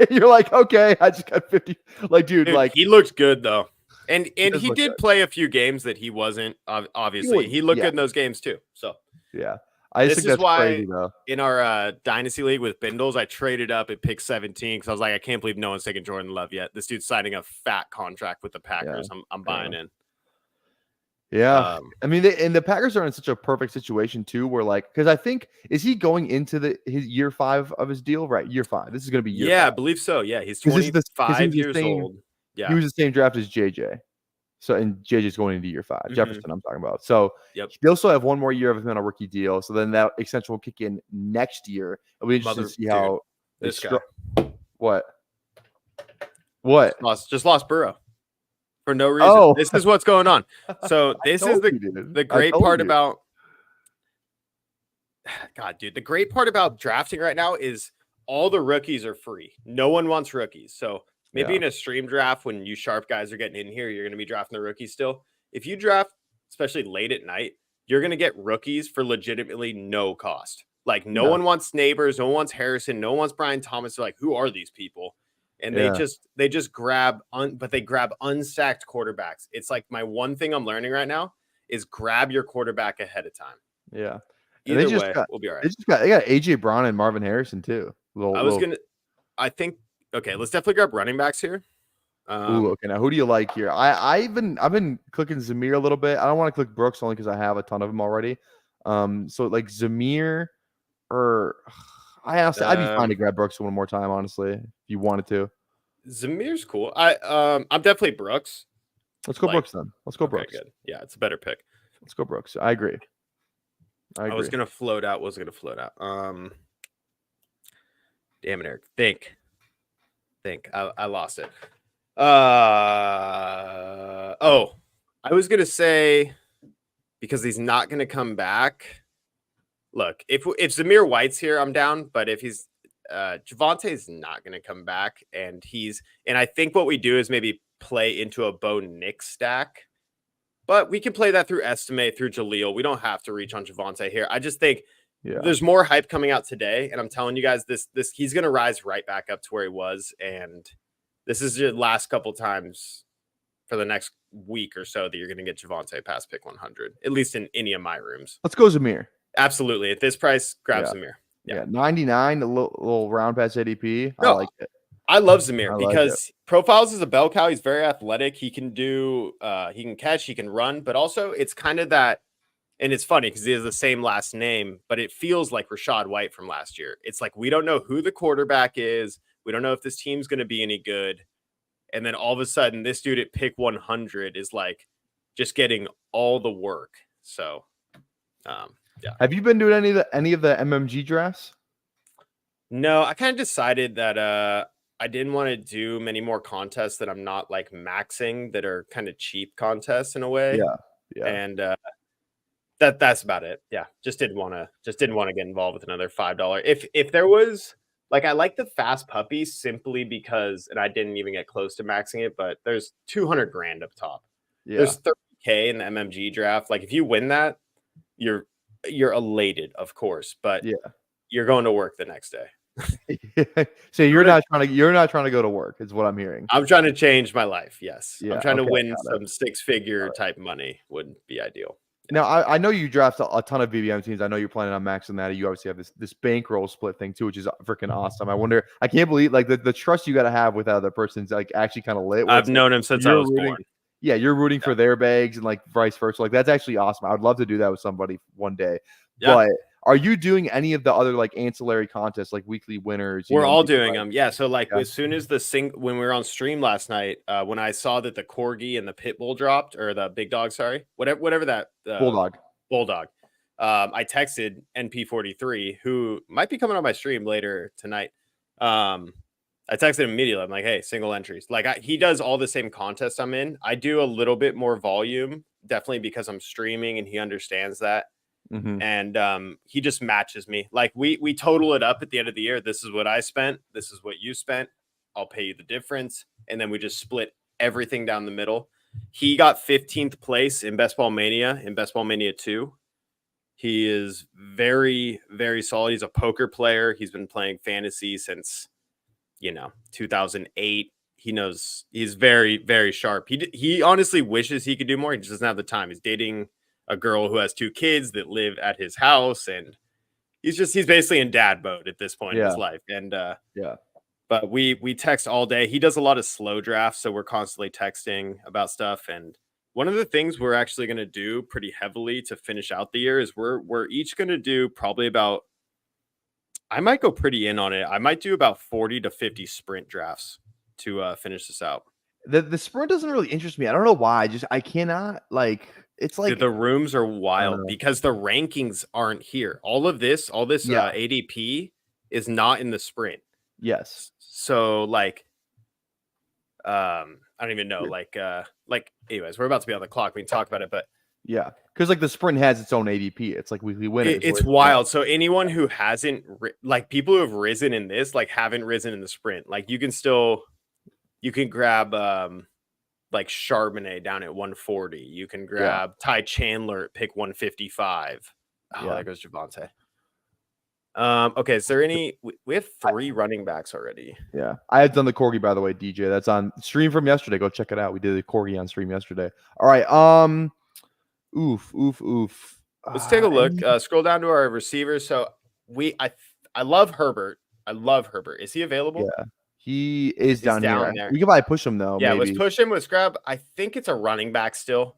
You're like, okay, I just got 50. Like, dude, like he looked good though. And he did play a few games that he wasn't, obviously. He looked good in those games too. So yeah. This is why crazy, in our Dynasty League with Bindles, I traded up at pick 17 because I was like, I can't believe no one's taking Jordan Love yet. This dude's signing a fat contract with the Packers. Yeah, I'm buying in. Yeah. I mean, the Packers are in such a perfect situation too, where because I think, is he going into his year 5 of his deal? Right. Year 5. This is going to be year 5. I believe so. Yeah. He's 25 years old. Yeah. He was the same draft as JJ. So, and JJ's going into year 5. Jefferson, I'm talking about. So, they also have 1 more year of him on a rookie deal. So then that extension will kick in next year. It'll be interesting to see how this guy. What? Just lost Burrow for no reason. Oh. This is what's going on. So this is the great part about. God, dude, the great part about drafting right now is all the rookies are free. No one wants rookies. So. Maybe in a stream draft, when you sharp guys are getting in here, you're going to be drafting the rookies still. If you draft, especially late at night, you're going to get rookies for legitimately no cost. Like, no one wants Neighbors, no one wants Harrison, no one wants Brian Thomas. They're like, who are these people? And they just grab, but they grab unsacked quarterbacks. It's like my one thing I'm learning right now is grab your quarterback ahead of time. Yeah. Either way, we'll be all right. They got AJ Brown and Marvin Harrison too. Okay, let's definitely grab running backs here. Okay. Now, who do you like here? I've been clicking Zamir a little bit. I don't want to click Brooks only because I have a ton of them already. So like Zamir, or I'd be fine to grab Brooks 1 more time, honestly, if you wanted to. Zamir's cool. I'm definitely Brooks. Let's go Brooks then. Let's go Brooks. Good. Yeah, it's a better pick. Let's go Brooks. I agree. I agree. was gonna float out. Damn it, Eric. Think. I lost it. Oh, I was gonna say because he's not gonna come back. Look, if Zamir White's here, I'm down. But if he's Javonte's not gonna come back, and I think what we do is maybe play into a Bo Nick stack. But we can play that through estimate, through Jaleel. We don't have to reach on Javonte here. I just think there's more hype coming out today, and I'm telling you guys, this he's gonna rise right back up to where he was, and this is the last couple times for the next week or so that you're gonna get Javonte past pick 100, at least in any of my rooms. Let's go Zamir. Absolutely, at this price, grab Zamir. Yeah, 99, a little round pass ADP. No, I like it. I love Zamir because profiles as a bell cow. He's very athletic. He can do, he can catch, he can run, but also it's kind of that. And it's funny because he has the same last name, but it feels like Rashad White from last year. It's like we don't know who the quarterback is. We don't know if this team's going to be any good. And then all of a sudden, this dude at pick 100 is like just getting all the work. So, yeah. Have you been doing any of the MMG drafts? No, I kind of decided that I didn't want to do many more contests that I'm not like maxing that are kind of cheap contests in a way. Yeah. And that's about it. Yeah. Just didn't want to get involved with another $5. If there was like, I like the fast puppies simply because, and I didn't even get close to maxing it, but there's 200 grand up top. Yeah. There's 30K in the MMG draft. Like if you win that, you're elated, of course, but you're going to work the next day. So you're not trying to go to work, is what I'm hearing. I'm trying to change my life. Yes. I'm trying to win some six-figure type money would be ideal. Now, I know you draft a ton of BBM teams. I know you're planning on maxing that. You obviously have this bankroll split thing too, which is freaking awesome. I can't believe like the trust you got to have with the other person's like actually kind of lit. I've known him since I was born. Yeah, you're rooting for their bags and like vice versa. Like that's actually awesome. I would love to do that with somebody one day. Yeah. But are you doing any of the other like ancillary contests, like weekly winners? We're all doing them. Yeah. So like as soon as when we were on stream last night, when I saw that the Corgi and the Pitbull dropped, or the Big Dog, sorry, whatever that Bulldog. I texted NP43, who might be coming on my stream later tonight. I texted him immediately. I'm like, hey, single entries. Like he does all the same contests I'm in. I do a little bit more volume, definitely because I'm streaming and he understands that. Mm-hmm. And he just matches me. Like we total it up at the end of the year. This is what I spent. This is what you spent. I'll pay you the difference. And then we just split everything down the middle. He got 15th place in Bestball Mania, in Bestball Mania 2. He is very, very solid. He's a poker player. He's been playing fantasy since 2008. He knows, he's very, very sharp. He honestly wishes he could do more. He just doesn't have the time. He's dating a girl who has 2 kids that live at his house, and he's basically in dad mode at this point in his life. And but we text all day. He does a lot of slow drafts, so we're constantly texting about stuff. And one of the things we're actually going to do pretty heavily to finish out the year is we're each going to do probably about, I might go pretty in on it. I might do about 40 to 50 sprint drafts to finish this out. The sprint doesn't really interest me. I don't know why. I cannot like. It's like the rooms are wild because the rankings aren't here. All this ADP is not in the sprint. Yes. So like, I don't even know. Like, anyways, we're about to be on the clock. We can talk about it, but yeah, because like the sprint has its own ADP. It's like weekly winners. It's wild. So anyone who hasn't like people who have risen in this, like haven't risen in the sprint, like you can grab like Charbonnet down at 140. You can grab Ty Chandler at pick 155. Oh, there goes Javonte. Okay, is there any? We have 3 running backs already. Yeah, I have done the Corgi, by the way, DJ. That's on stream from yesterday. Go check it out. We did the Corgi on stream yesterday. All right. Oof. Let's take a look. Scroll down to our receivers. So I love Herbert. Is he available? Yeah. He is down here. We can probably push him though. Yeah, maybe. Let's push him. Let's grab. I think it's a running back still.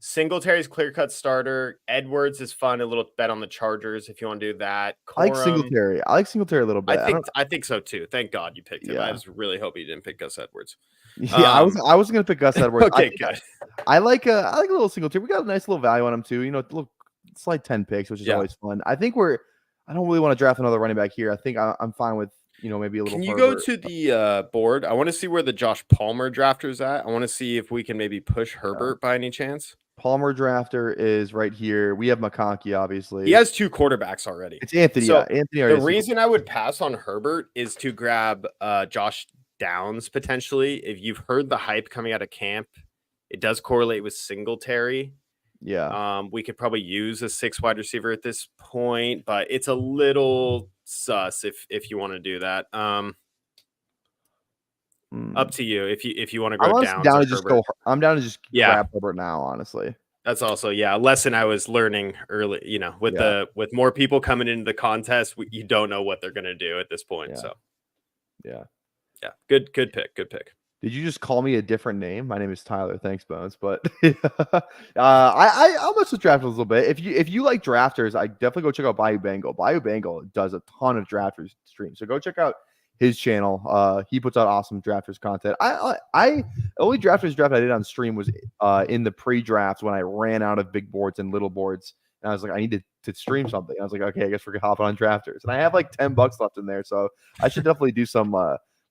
Singletary's clear-cut starter. Edwards is fun. A little bet on the Chargers if you want to do that. I like Singletary. a little bit. I think so too. Thank God you picked him. I was really hoping you didn't pick Gus Edwards. Yeah, I was going to pick Gus Edwards. Okay, good. I like a little Singletary. We got a nice little value on him too. A little it's like 10 picks, which is Yeah. always fun. I think I don't really want to draft another running back here. I think I'm fine with, maybe a little. Can you go Herbert. to the board? I want to see where the Josh Palmer drafter's at. I want to see if we can maybe push Herbert by any chance. Palmer drafter is right here. We have McConkey, obviously. He has 2 quarterbacks already. It's Anthony. So Anthony. the reason I would pass on Herbert is to grab Josh Downs potentially. If you've heard the hype coming out of camp, it does correlate with Singletary. Yeah. We could probably use a 6 wide receiver at this point, but it's a little sus if you want to do that. Up to you if you want to go down. I'm down to just grab Herbert now, honestly. That's also a lesson I was learning early, with more people coming into the contest, you don't know what they're going to do at this point. So yeah. Good pick. Did you just call me a different name? My name is Tyler. Thanks, Bones. But I'll mess with drafters a little bit. If you like drafters, I definitely go check out Bayou Bengal. Bayou Bengal does a ton of drafters streams, so go check out his channel. He puts out awesome drafters content. The only drafters draft I did on stream was in the pre-draft when I ran out of big boards and little boards, and I was like, I need to stream something. I was like, okay, I guess we're gonna hop on drafters, and I have like $10 left in there, so I should definitely do some.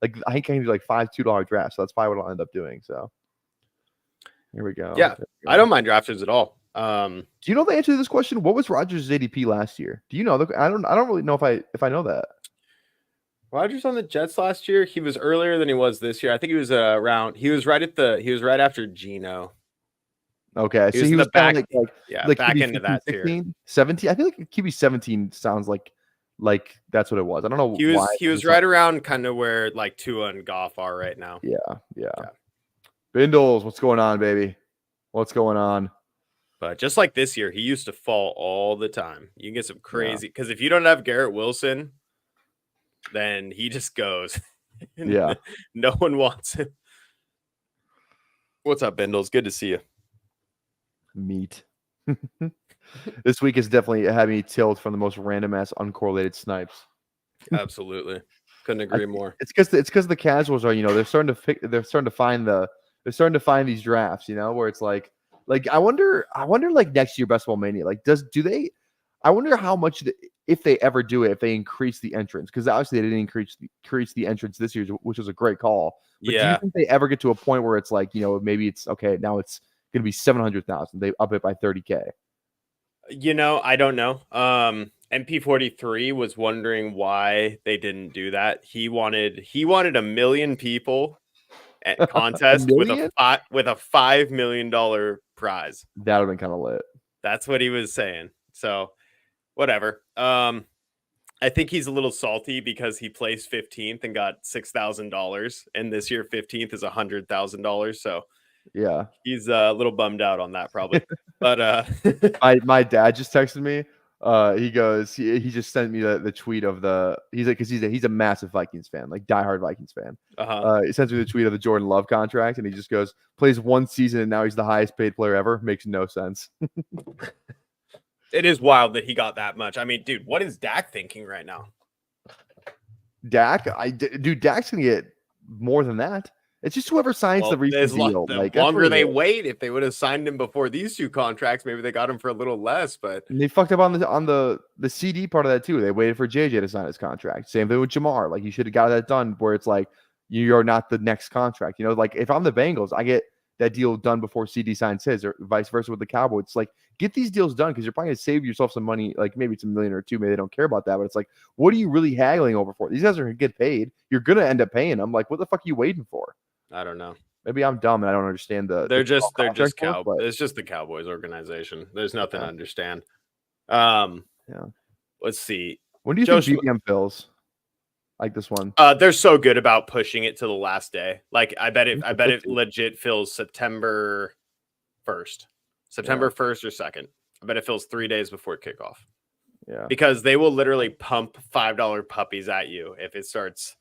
Like I think I can do like 5 $2 drafts, so that's probably what I'll end up doing. So here we go. Yeah, I don't mind drafters at all. Do you know the answer to this question? What was Rodgers' ADP last year? Do you know? I don't really know if I know that. Rodgers on the Jets last year, he was earlier than he was this year. I think he was around. He was right after Geno. Okay, so he was back back into that 16, tier. 17. I feel like QB 17 sounds like that's what it was. I don't know. He was right around kind of where like Tua and Goff are right now. Yeah. Bindles, what's going on, baby? What's going on? But just like this year, he used to fall all the time. You can get some crazy because if you don't have Garrett Wilson, then he just goes. Yeah. No one wants him. What's up, Bindles? Good to see you. Meat. This week has definitely had me tilt from the most random ass uncorrelated snipes. Absolutely, couldn't agree more. It's because the casuals are they're starting to find these drafts where it's like I wonder like next year Bestball Mania I wonder how much if they ever do it, if they increase the entrance, because obviously they didn't increase the entrance this year, which was a great call. But do you think they ever get to a point where it's like maybe it's okay now it's gonna be 700,000, they up it by 30K? I don't know. MP43 was wondering why they didn't do that. He wanted 1 million people at contest with a $5 million prize. That would have been kind of lit. That's what he was saying. So whatever. I think he's a little salty because he placed 15th and got $6,000, and this year 15th is $100,000. So yeah, he's a little bummed out on that probably. But my dad just texted me. He goes, he just sent me the tweet of he's like, because he's a massive Vikings fan, like diehard Vikings fan. He sends me the tweet of the Jordan Love contract, and he just goes, plays 1 season and now he's the highest paid player ever. Makes no sense. It is wild that he got that much. I mean, dude, what is Dak thinking right now? Dak's gonna get more than that. It's just whoever signs the recent deal. The longer they wait, if they would have signed him before these 2 contracts, maybe they got him for a little less. But and they fucked up on the CD part of that too. They waited for JJ to sign his contract. Same thing with Jamar. Like you should have got that done where it's like you're not the next contract. Like if I'm the Bengals, I get that deal done before CD signs his, or vice versa with the Cowboys. It's like get these deals done because you're probably gonna save yourself some money. Like maybe it's $1 million or $2 million. Maybe they don't care about that, but it's like, what are you really haggling over for? These guys are gonna get paid. You're gonna end up paying them. Like what the fuck are you waiting for? I don't know. Maybe I'm dumb and I don't understand they're just Cowboys. It's just the Cowboys organization. There's nothing to understand. Let's see. When do you think BBM fills? Like this one? They're so good about pushing it to the last day. Like I bet it legit fills September 1st. September 1st or 2nd. I bet it fills 3 days before kickoff. Yeah. Because they will literally pump $5 puppies at you if it starts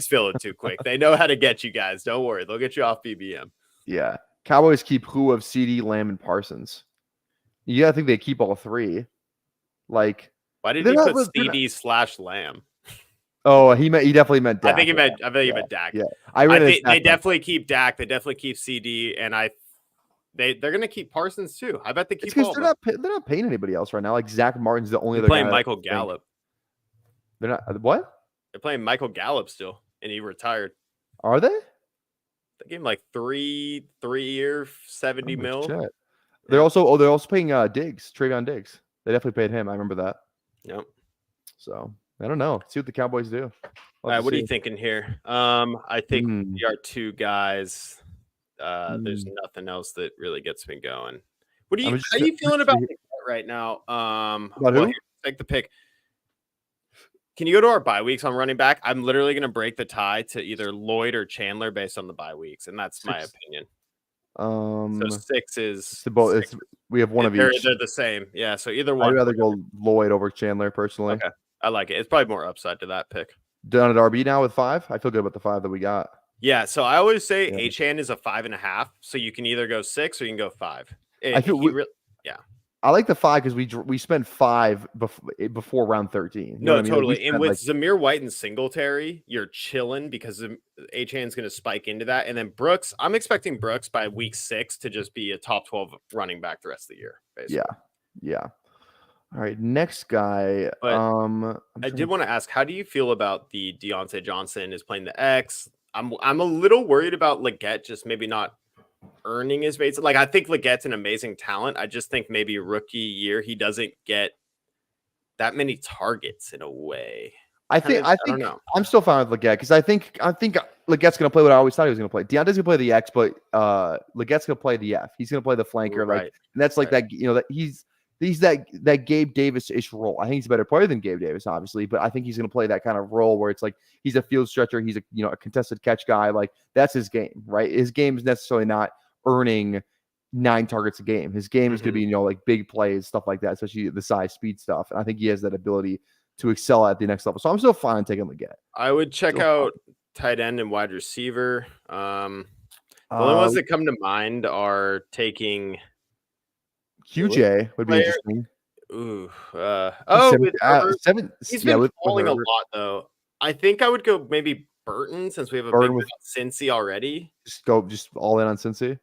filling too quick. They know how to get you guys. Don't worry. They'll get you off BBM. Yeah. Cowboys keep who of CD, Lamb, and Parsons? Yeah, I think they keep all 3. Like, why did he put CD/Lamb? Oh, he definitely meant Dak. I think he meant Dak. Yeah. They definitely keep Dak. They definitely keep CD, and they're gonna keep Parsons too. I bet they It's keep because all they're of them. not paying anybody else right now. Like Zach Martin's the only They're other playing guy. Michael think- Gallup. They're not what? They're playing Michael Gallup still, and he retired. Are they? They gave him like 3-year, 70 Oh, mil. shit. They're also paying Diggs, Travion Diggs. They definitely paid him. I remember that. Yep. So I don't know. See what the Cowboys do. All right, what are you thinking here? I think we are two guys. There's nothing else that really gets me going. What do you? How are you feeling about the right now? Who? Take the pick. Can you go to our bye weeks on running back? I'm literally going to break the tie to either Lloyd or Chandler based on the bye weeks, and that's my opinion. So 6 is we have one of they're, each. They're the same. Yeah. So either one. I'd rather go Lloyd over Chandler personally. Okay. I like it. It's probably more upside to that pick. Done at RB now with 5. I feel good about the 5 that we got. Yeah. So I always say Achane is a 5.5. So you can either go 6 or you can go 5. I feel I like the 5 because we spent 5 before round 13. You know what I mean? Totally. And with Zamir White and Singletary, you're chilling because Achane's going to spike into that. And then Brooks, I'm expecting Brooks by week 6 to just be a top 12 running back the rest of the year. Basically. Yeah. All right, next guy. But I did want to ask, how do you feel about the Deontay Johnson is playing the X? I'm a little worried about Leggett just maybe not earning his mates. Like I think Leggett's an amazing talent. I just think maybe rookie year he doesn't get that many targets in a way. I don't know. I'm still fine with Leggett because I think Leggett's going to play what I always thought he was going to play. Deontay's going to play the X, but Leggett's going to play the F. He's going to play the flanker, right. And that's like that. You know that he's that Gabe Davis-ish role. I think he's a better player than Gabe Davis, obviously, but I think he's going to play that kind of role where it's like he's a field stretcher. He's a contested catch guy. Like that's his game, right? His game is necessarily not earning 9 targets a game. His game is going to be like big plays, stuff like that, especially the size, speed stuff. And I think he has that ability to excel at the next level. So I'm still fine taking Leggett. I would check out tight end and wide receiver. The only ones that come to mind are taking. QJ would be interesting. Ooh. He's been falling a lot, though. I think I would go maybe Burton since we have a big with Cincy already. Just all in on Cincy.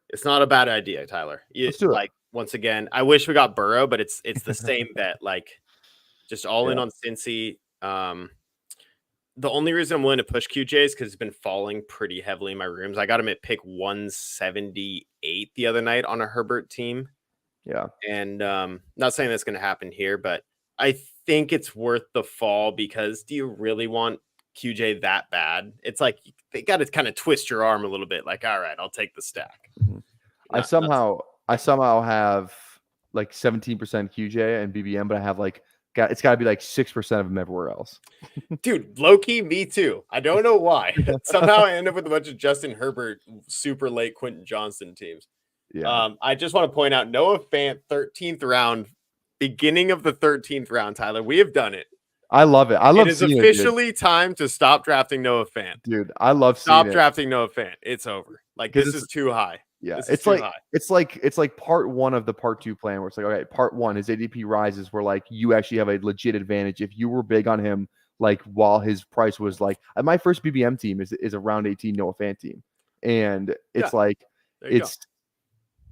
It's not a bad idea, Tyler. Let's do it. Like once again, I wish we got Burrow, but it's the same bet. Like just all in on Cincy. The only reason I'm willing to push QJ is because he's been falling pretty heavily in my rooms. I got him at pick 178 the other night on a Herbert team. Yeah. And not saying that's going to happen here, but I think it's worth the fall because do you really want QJ that bad? It's like they got to kind of twist your arm a little bit. Like, all right, I'll take the stack. Mm-hmm. I somehow have like 17% QJ and BBM, but I have it's got to be like 6% of them everywhere else. Dude, low-key, me too. I don't know why. Somehow I end up with a bunch of Justin Herbert, super late Quentin Johnston teams. Yeah. I just want to point out Noah Fant, 13th round, beginning of the 13th round, Tyler. We have done it. I love it. It is officially time to stop drafting Noah Fant. Dude, I love stop drafting Noah Fant. It's over. Like this is too high. Yeah, it's like part 1 of the part 2 plan where it's like, okay, part 1, his ADP rises where like you actually have a legit advantage if you were big on him. Like while his price was like my first BBM team is a round 18 Noah Fant team, and it's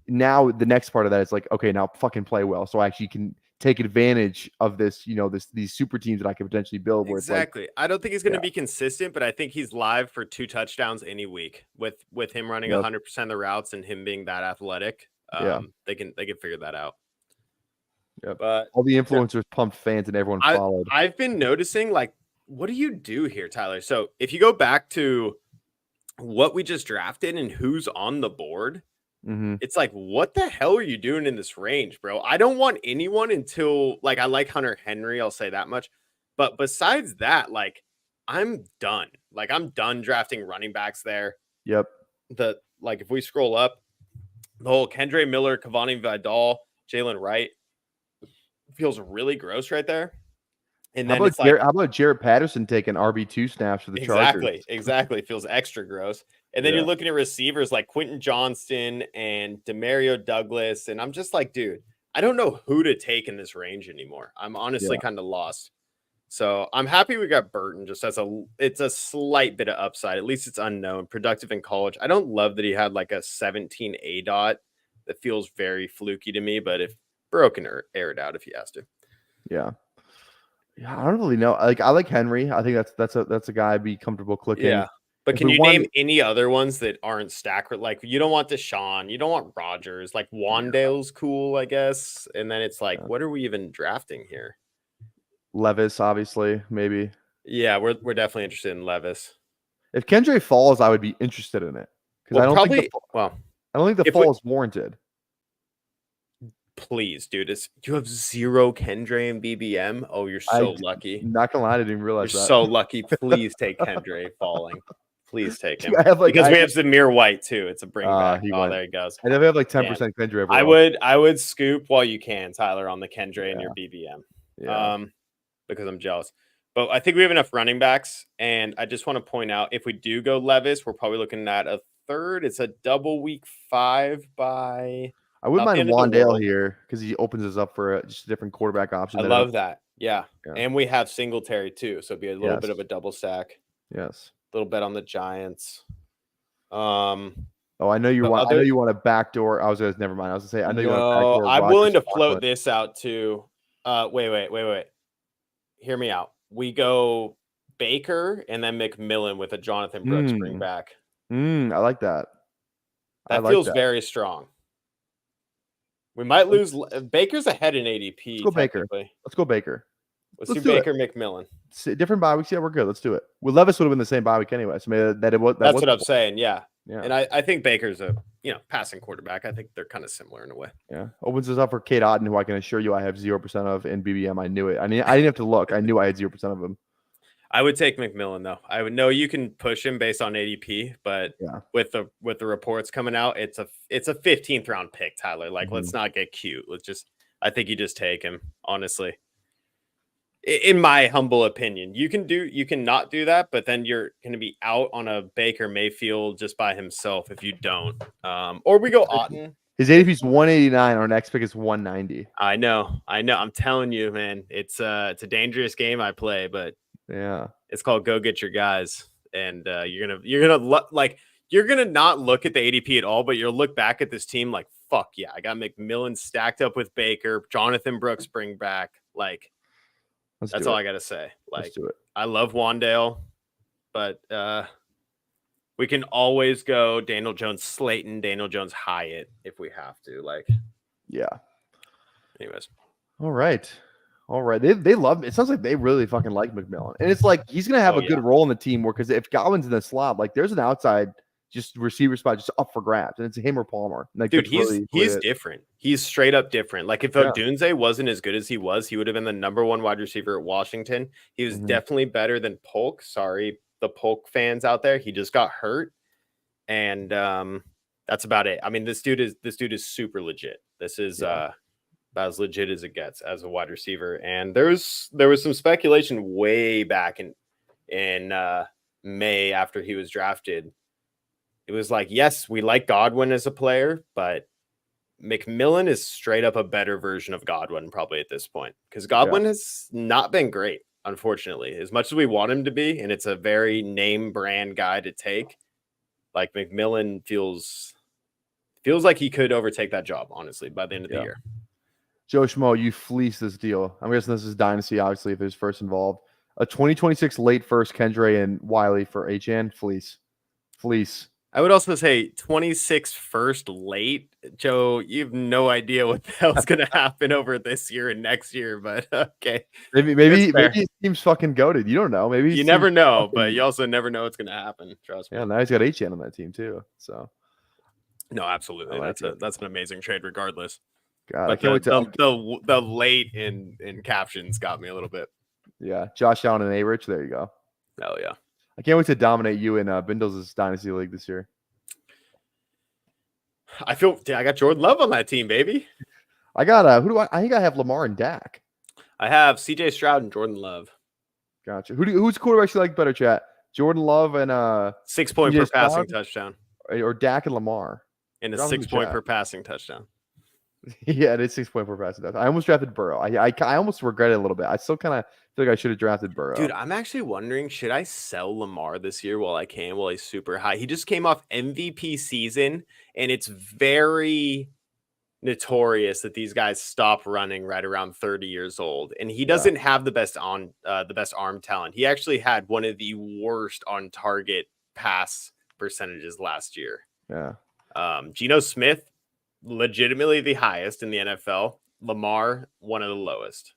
now the next part of that is like, okay, now fucking play well, so I actually can take advantage of this, these super teams that I could potentially build. Where exactly, I don't think he's going to be consistent, but I think he's live for 2 touchdowns any week with him running 100% of the routes and him being that athletic. They can figure that out. Yeah, but all the influencers pumped fans and everyone followed. I've been noticing, like, what do you do here, Tyler? So if you go back to what we just drafted and who's on the board. It's like, what the hell are you doing in this range, bro? I don't want anyone until like I like Hunter Henry. I'll say that much. But besides that, like I'm done. Like I'm done drafting running backs there. Yep. If we scroll up, the whole Kendre Miller, Cavani Vidal, Jalen Wright feels really gross right there. And then how about Jarrett Patterson taking RB2 snaps for the Chargers? Exactly. Feels extra gross. And then you're looking at receivers like Quentin Johnston and Demario Douglas. And I'm just like, dude, I don't know who to take in this range anymore. I'm honestly kind of lost. So I'm happy we got Burton just it's a slight bit of upside. At least it's unknown, productive in college. I don't love that he had like a 17 ADOT that feels very fluky to me. But if Burrow can air it out if he has to. Yeah. Yeah, I don't really know. Like I like Henry. I think that's a guy I'd be comfortable clicking. Yeah. But If can we you want- name any other ones that aren't stacked? Like you don't want Deshaun, you don't want Rodgers. Like Wandale's cool, I guess. And then it's like, what are we even drafting here? Levis, obviously, maybe. Yeah, we're definitely interested in Levis. If Kendra falls, I would be interested in it because Well, I don't probably. think I don't think the if fall is warranted. Please, dude, you have 0 Kendre and BBM. Oh, you're so lucky. Not gonna lie, I didn't even realize You're that. so lucky. Please take Kendre falling. Please take him. I have because we have Zamir White too. It's a bring back. he Oh, went. there he goes. I definitely have like 10% Kendra. I would scoop while you can, Tyler, on the Kendre and your BBM. Yeah. Because I'm jealous. But I think we have enough running backs. And I just want to point out, if we do go Levis, we're probably looking at a third. It's a double week 5 by. I wouldn't mind Wandale here because he opens us up for just a different quarterback option. I love that. Yeah. And we have Singletary too. So it'd be a little bit of a double stack. Yes. A little bet on the Giants. Oh, I know you want. I know you want a backdoor. Never mind. I was gonna say. I know you want a backdoor. I'm willing to float this out too. Wait. Hear me out. We go Baker and then McMillan with a Jonathan Brooks bring back. I like that. That feels very strong. We might lose. Baker's ahead in ADP. Let's go Baker. Let's go Baker. Let's do Baker McMillan. Different bye weeks. Yeah, we're good. Let's do it. Well, Levis would have been the same bye week anyway. So maybe that's what I'm saying. Yeah. And I think Baker's a passing quarterback. I think they're kind of similar in a way. Yeah. Opens us up for Kate Otten, who I can assure you I have 0% of in BBM. I knew it. I didn't have to look. I knew I had 0% of him. I would take McMillan though. I would know you can push him based on ADP, but with the reports coming out, it's a 15th round pick, Tyler. Like, let's not get cute. I think you just take him, honestly. In my humble opinion, you can not do that, but then you're going to be out on a Baker Mayfield just by himself if you don't. Or we go Otten. His ADP is 189. Our next pick is 190. I know. I'm telling you, man. It's a dangerous game I play, but it's called Go Get Your Guys, and you're gonna not look at the ADP at all, but you'll look back at this team like, fuck yeah, I got McMillan stacked up with Baker, Jonathan Brooks bring back, like. That's all I got to say. Like, let's do it. I love Wandale, but we can always go Daniel Jones Slayton, Daniel Jones Hyatt if we have to. Like, yeah. Anyways. All right. They love it. It sounds like they really fucking like McMillan. And it's like he's going to have a good role in the team because if Godwin's in the slot, like there's an outside just receiver spot just up for grabs, and it's him or Palmer. Like, dude, he's different. He's straight up different. Like if Odunze wasn't as good as he was, he would have been the #1 wide receiver at Washington. He was definitely better than Polk. Sorry, the Polk fans out there. He just got hurt, and that's about it. I mean, this dude is super legit. This is about as legit as it gets as a wide receiver. And there was some speculation way back in May after he was drafted. It was like, yes, we like Godwin as a player, but McMillan is straight up a better version of Godwin probably at this point because Godwin has not been great, unfortunately, as much as we want him to be. And it's a very name brand guy to take. Like McMillan feels like he could overtake that job, honestly, by the end of the year. Joe Schmo, you fleece this deal. I'm guessing this is Dynasty, obviously, if there's first involved. A 2026 late first, Kendre and Wiley for HN. Fleece. I would also say 26 first late. Joe, you have no idea what the hell's going to happen over this year and next year, but okay. Maybe his team's fucking goated. You don't know. Maybe you never know, but you also never know what's going to happen. Trust me. Yeah, now he's got HN on that team too. So no, absolutely. That's an amazing trade regardless. God, but I can't wait to the late in captions got me a little bit. Yeah, Josh Allen and A-Rich. There you go. Hell yeah. I can't wait to dominate you in Bindles' Dynasty League this year. I got Jordan Love on that team, baby. I got I think I have Lamar and Dak. I have CJ Stroud and Jordan Love. Gotcha. Who's quarterbacks you like better, chat? Jordan Love and 6 point per passing touchdown. Or Dak and Lamar. And a 6 point per passing touchdown. Yeah, it is 6 point per passing touchdown. I almost drafted Burrow. I almost regret it a little bit. I still kind of feel like I should have drafted Burrow. Dude, I'm actually wondering, should I sell Lamar this year while he's super high? He just came off MVP season, and it's very notorious that these guys stop running right around 30 years old, and he doesn't have the best arm talent. He actually had one of the worst on target pass percentages last year. Yeah. Geno Smith, legitimately the highest in the NFL. Lamar, one of the lowest.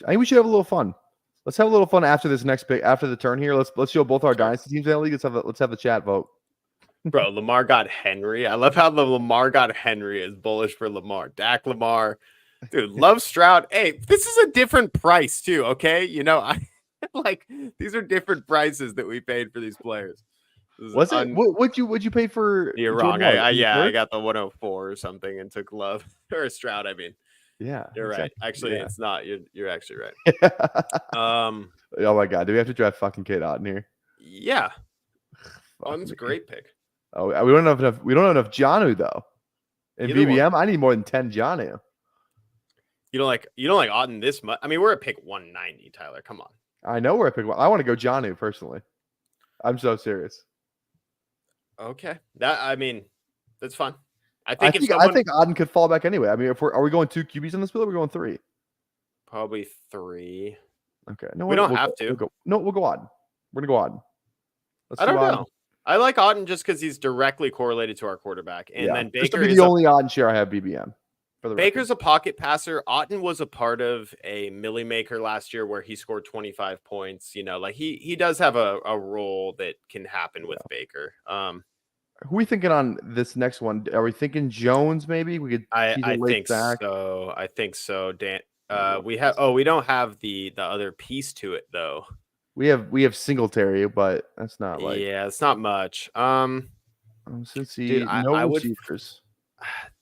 I think we should have a little fun. Let's have a little fun after this next pick, after the turn here. Let's show both our dynasty teams in the league. Let's have the chat vote. Bro, Lamar got Henry. I love how the Lamar got Henry is bullish for Lamar. Dak Lamar. Dude, love Stroud. Hey, this is a different price too, okay? You know, I like these are different prices that we paid for these players. Was it? What'd you pay for? You're wrong. I got the 104 or something and took Love or Stroud. I mean, yeah, you're exactly. right. Actually, it's not. You're actually right. Oh my god, do we have to draft fucking Kate Otten here? Yeah, Otten's a great pick. Oh, we don't have enough. We don't have enough Jonnu though. In Either BBM, I need more than 10 Jonnu. You don't like Otten this much. I mean, we're at pick 190, Tyler. Come on. I know we're at pick one. I want to go Jonnu personally. I'm so serious. Okay, that's fine. I think Otten could fall back anyway. I mean, are we going 2 QBs on this bill? Or are we going 3? Probably 3. Okay, no, we don't have to. We'll go Otten. We're gonna go Otten. I don't know. I like Otten just because he's directly correlated to our quarterback, and then Baker just to be the only Otten share I have BBM. Baker's a pocket passer. Otten was a part of a Millie Maker last year where he scored 25 points. You know, like he does have a role that can happen with Baker. Who are we thinking on this next one? Are we thinking Jones? Maybe we could. I think so. I think so. Dan, we don't have the other piece to it though. We have Singletary, but that's not like it's not much. Since receivers.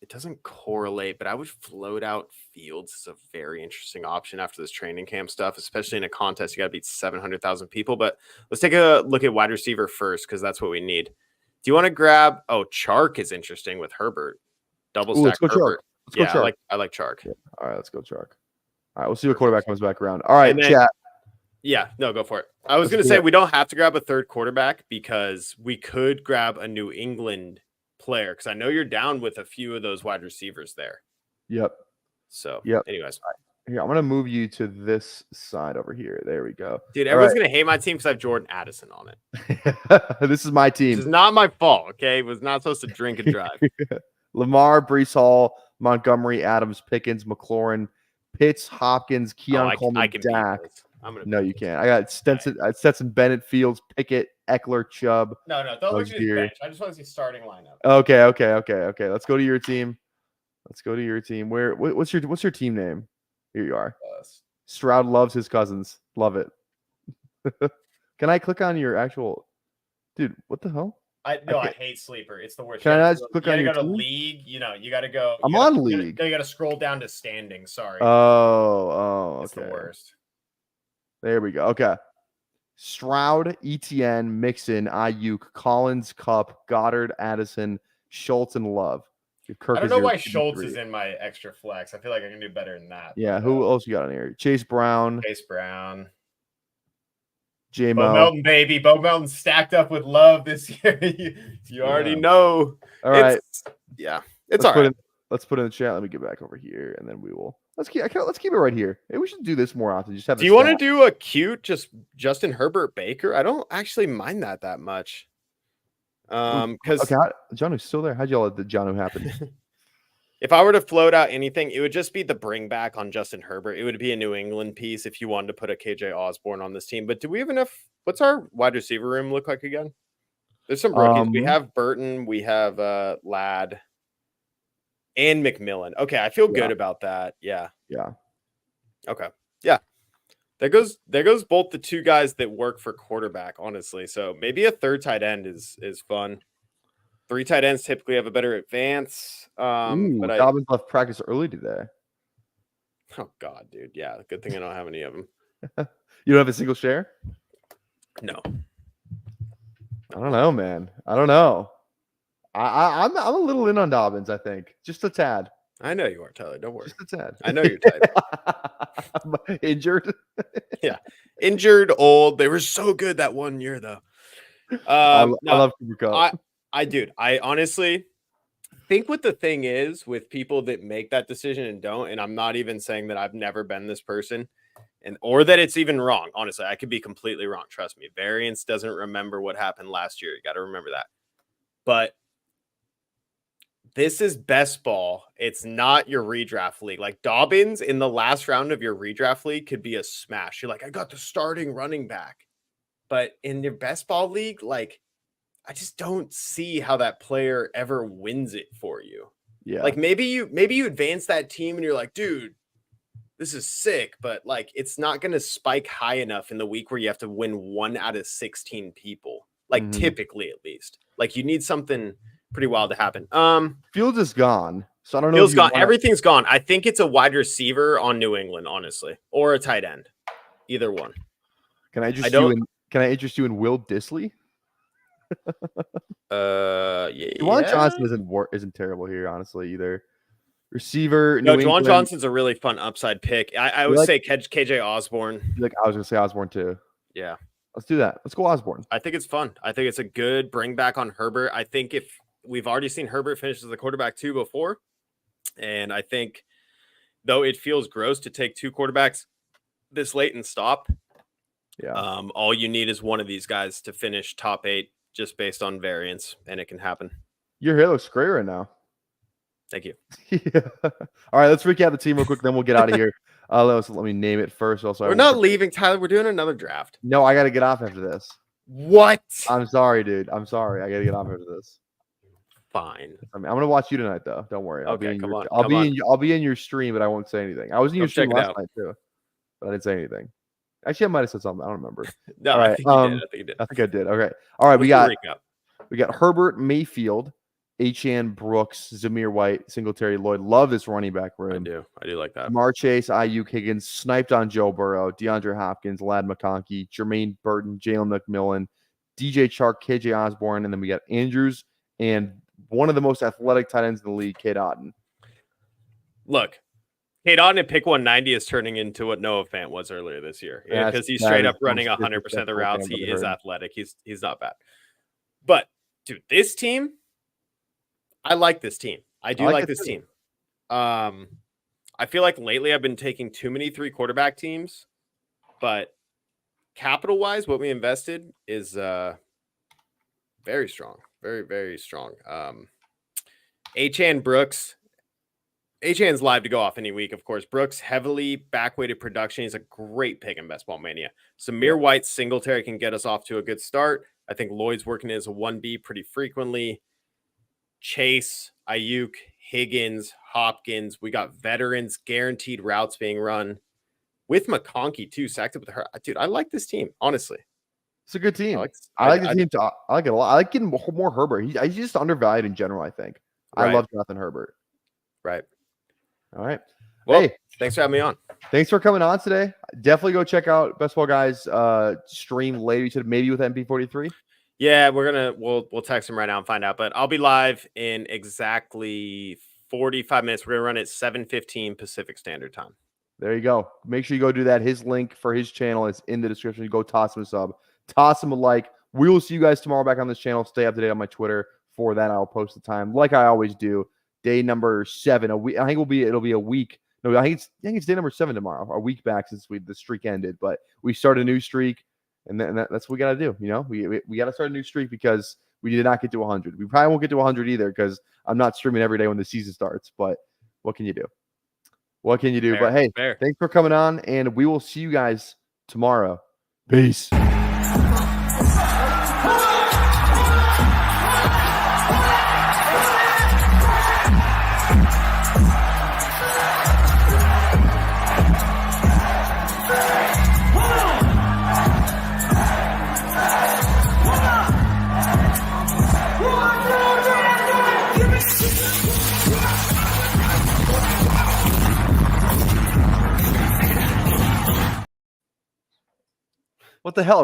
It doesn't correlate, but I would float out Fields as a very interesting option after this training camp stuff, especially in a contest. You got to beat 700,000 people. But let's take a look at wide receiver first because that's what we need. Do you want to grab? Oh, Chark is interesting with Herbert. Double stack Herbert. Chark. I like Chark. Yeah. All right, let's go Chark. All right, we'll see what quarterback comes back around. All right, chat. Yeah, no, go for it. I was going to say we don't have to grab a third quarterback because we could grab a New England player because I know you're down with a few of those wide receivers there. Yep. So, anyways. Here, I'm going to move you to this side over here. There we go. Dude, everyone's going to hate my team because I have Jordan Addison on it. This is my team. This is not my fault, okay? It was not supposed to drink and drive. Lamar, Breece Hall, Montgomery, Adams, Pickens, McLaurin, Pitts, Hopkins, Keon Coleman, Dak. No, you can't. I got Stetson Bennett, Fields, Pickett, Eckler, Chubb. No, don't look at his bench. I just want to see starting lineup. Okay. Let's go to your team. What's your team name? Here you are. Stroud loves his cousins. Love it. Can I click on your actual dude? What the hell? I hate Sleeper. It's the worst. Can I just click on your team? You gotta go to league. You gotta go. I'm on league. You gotta scroll down to standing. Sorry. Oh, it's okay. the worst. There we go. Okay. Stroud, Etienne, Mixon, Ayuk, Collins, Cup, Goddard, Addison, Schultz, and Love. I don't know why Schultz is in my extra flex. I feel like I can do better than that. Yeah. Who else you got on here? Chase Brown. J-Mo. Bo Melton, baby. Bo Melton stacked up with Love this year. you already know. All right. It's all right. Let's put it in the chat. Let me get back over here, and then we will. Let's keep it right here. Maybe we should do this more often. Just have. Do you want to do a cute, just Justin Herbert Baker? I don't actually mind that much. Because Jonnu's still there. How'd y'all let the Jonnu happen? If I were to float out anything, it would just be the bring back on Justin Herbert. It would be a New England piece if you wanted to put a KJ Osborne on this team. But do we have enough? What's our wide receiver room look like again? There's some rookies. We have Burton. We have Ladd. And McMillan. Okay, I feel good about that. Yeah. Okay. Yeah. There goes both the two guys that work for quarterback, honestly. So maybe a third tight end is fun. 3 tight ends typically have a better advance. But Dobbins left practice early today. Oh God, dude. Yeah. Good thing I don't have any of them. You don't have a single share? No. I don't know, man. I don't know. I'm a little in on Dobbins, I think. Just a tad. I know you are, Tyler. Don't worry. Just a tad. I know you're tight. Injured? Yeah. Injured, old. They were so good that one year, though. I love Cooper Kupp. I honestly, think what the thing is with people that make that decision and don't, and I'm not even saying that I've never been this person, or that it's even wrong. Honestly, I could be completely wrong. Trust me. Variance doesn't remember what happened last year. You got to remember that. But this is best ball. It's not your redraft league. Like Dobbins in the last round of your redraft league could be a smash. You're like, I got the starting running back. But in your best ball league, like, I just don't see how that player ever wins it for you. Yeah. Like maybe you advance that team and you're like, dude, this is sick, but like it's not going to spike high enough in the week where you have to win 1 out of 16 people. Like typically, at least. Like you need something pretty wild to happen. Fields is gone, so I don't know. Fields gone. Everything's gone. I think it's a wide receiver on New England, honestly, or a tight end. Either one. Can I interest you in Will Dissly? Yeah. Juwan Johnson isn't terrible here, honestly, either. Receiver. No, New Juwan England. Johnson's a really fun upside pick. I would say KJ Osborne. Like I was gonna say Osborne too. Yeah. Let's do that. Let's go Osborne. I think it's fun. I think it's a good bring back on Herbert. I think if we've already seen Herbert finish as a quarterback 2 before, and I think though it feels gross to take 2 quarterbacks this late and stop. Yeah. All you need is one of these guys to finish top 8 just based on variance, and it can happen. Your hair looks great right now. Thank you. Yeah. All right, let's recap the team real quick, then we'll get out of here. Let me name it first. Also, we're not leaving, Tyler. We're doing another draft. No, I got to get off after this. What? I'm sorry, dude. I'm sorry. I got to get off after this. Fine. I'm gonna watch you tonight, though. Don't worry. I'll be in your stream, but I won't say anything. I was in your stream last night too, but I didn't say anything. Actually, I might have said something. I don't remember. No, all right. I think you did. I think I did. Okay. All right. We got Herbert, Mayfield, Achane, Brooks, Zamir White, Singletary, Lloyd. Love this running back room. I do like that. Jamar Chase, Ayuk, Higgins, sniped on Joe Burrow, DeAndre Hopkins, Ladd McConkey, Jermaine Burton, Jalen McMillan, DJ Chark, KJ Osborne, and then we got Andrews and one of the most athletic tight ends in the league, Cade Otton. Look, Cade Otton at pick 190 is turning into what Noah Fant was earlier this year. Yeah, because he's straight up running 100% of the routes. He is athletic. He's not bad. But, dude, this team, I like this team. I do like this team. I feel like lately I've been taking too many 3 quarterback teams, but capital-wise, what we invested is very strong. Very, very strong. Achane, Brooks. Achane's live to go off any week, of course. Brooks, heavily back-weighted production. He's a great pick in Bestball Mania. Samir White, Singletary can get us off to a good start. I think Lloyd's working as a 1B pretty frequently. Chase, Ayuk, Higgins, Hopkins. We got veterans, guaranteed routes being run. With McConkey, too, stacked up with her. Dude, I like this team, honestly. It's a good team. I like the team. I like it a lot. I like getting more Herbert. He's just undervalued in general, I think. Right. I love Jonathan Herbert. Right. All right. Well, hey, thanks for having me on. Thanks for coming on today. Definitely go check out Bestball Guys stream later. You said maybe with MP43. Yeah, we'll text him right now and find out. But I'll be live in exactly 45 minutes. We're gonna run at 7:15 Pacific Standard Time. There you go. Make sure you go do that. His link for his channel is in the description. You go toss him a sub, toss him a like. We will see you guys tomorrow back on this channel. Stay up to date on my Twitter. For that, I'll post the time like I always do. Day number 7. I think it'll be a week. No, I think it's day number 7 tomorrow. A week back since the streak ended, but we started a new streak, and that's what we got to do. You know, we got to start a new streak because we did not get to 100. We probably won't get to 100 either because I'm not streaming every day when the season starts. But what can you do? What can you do? But hey, thanks for coming on, and we will see you guys tomorrow. Peace. What the hell?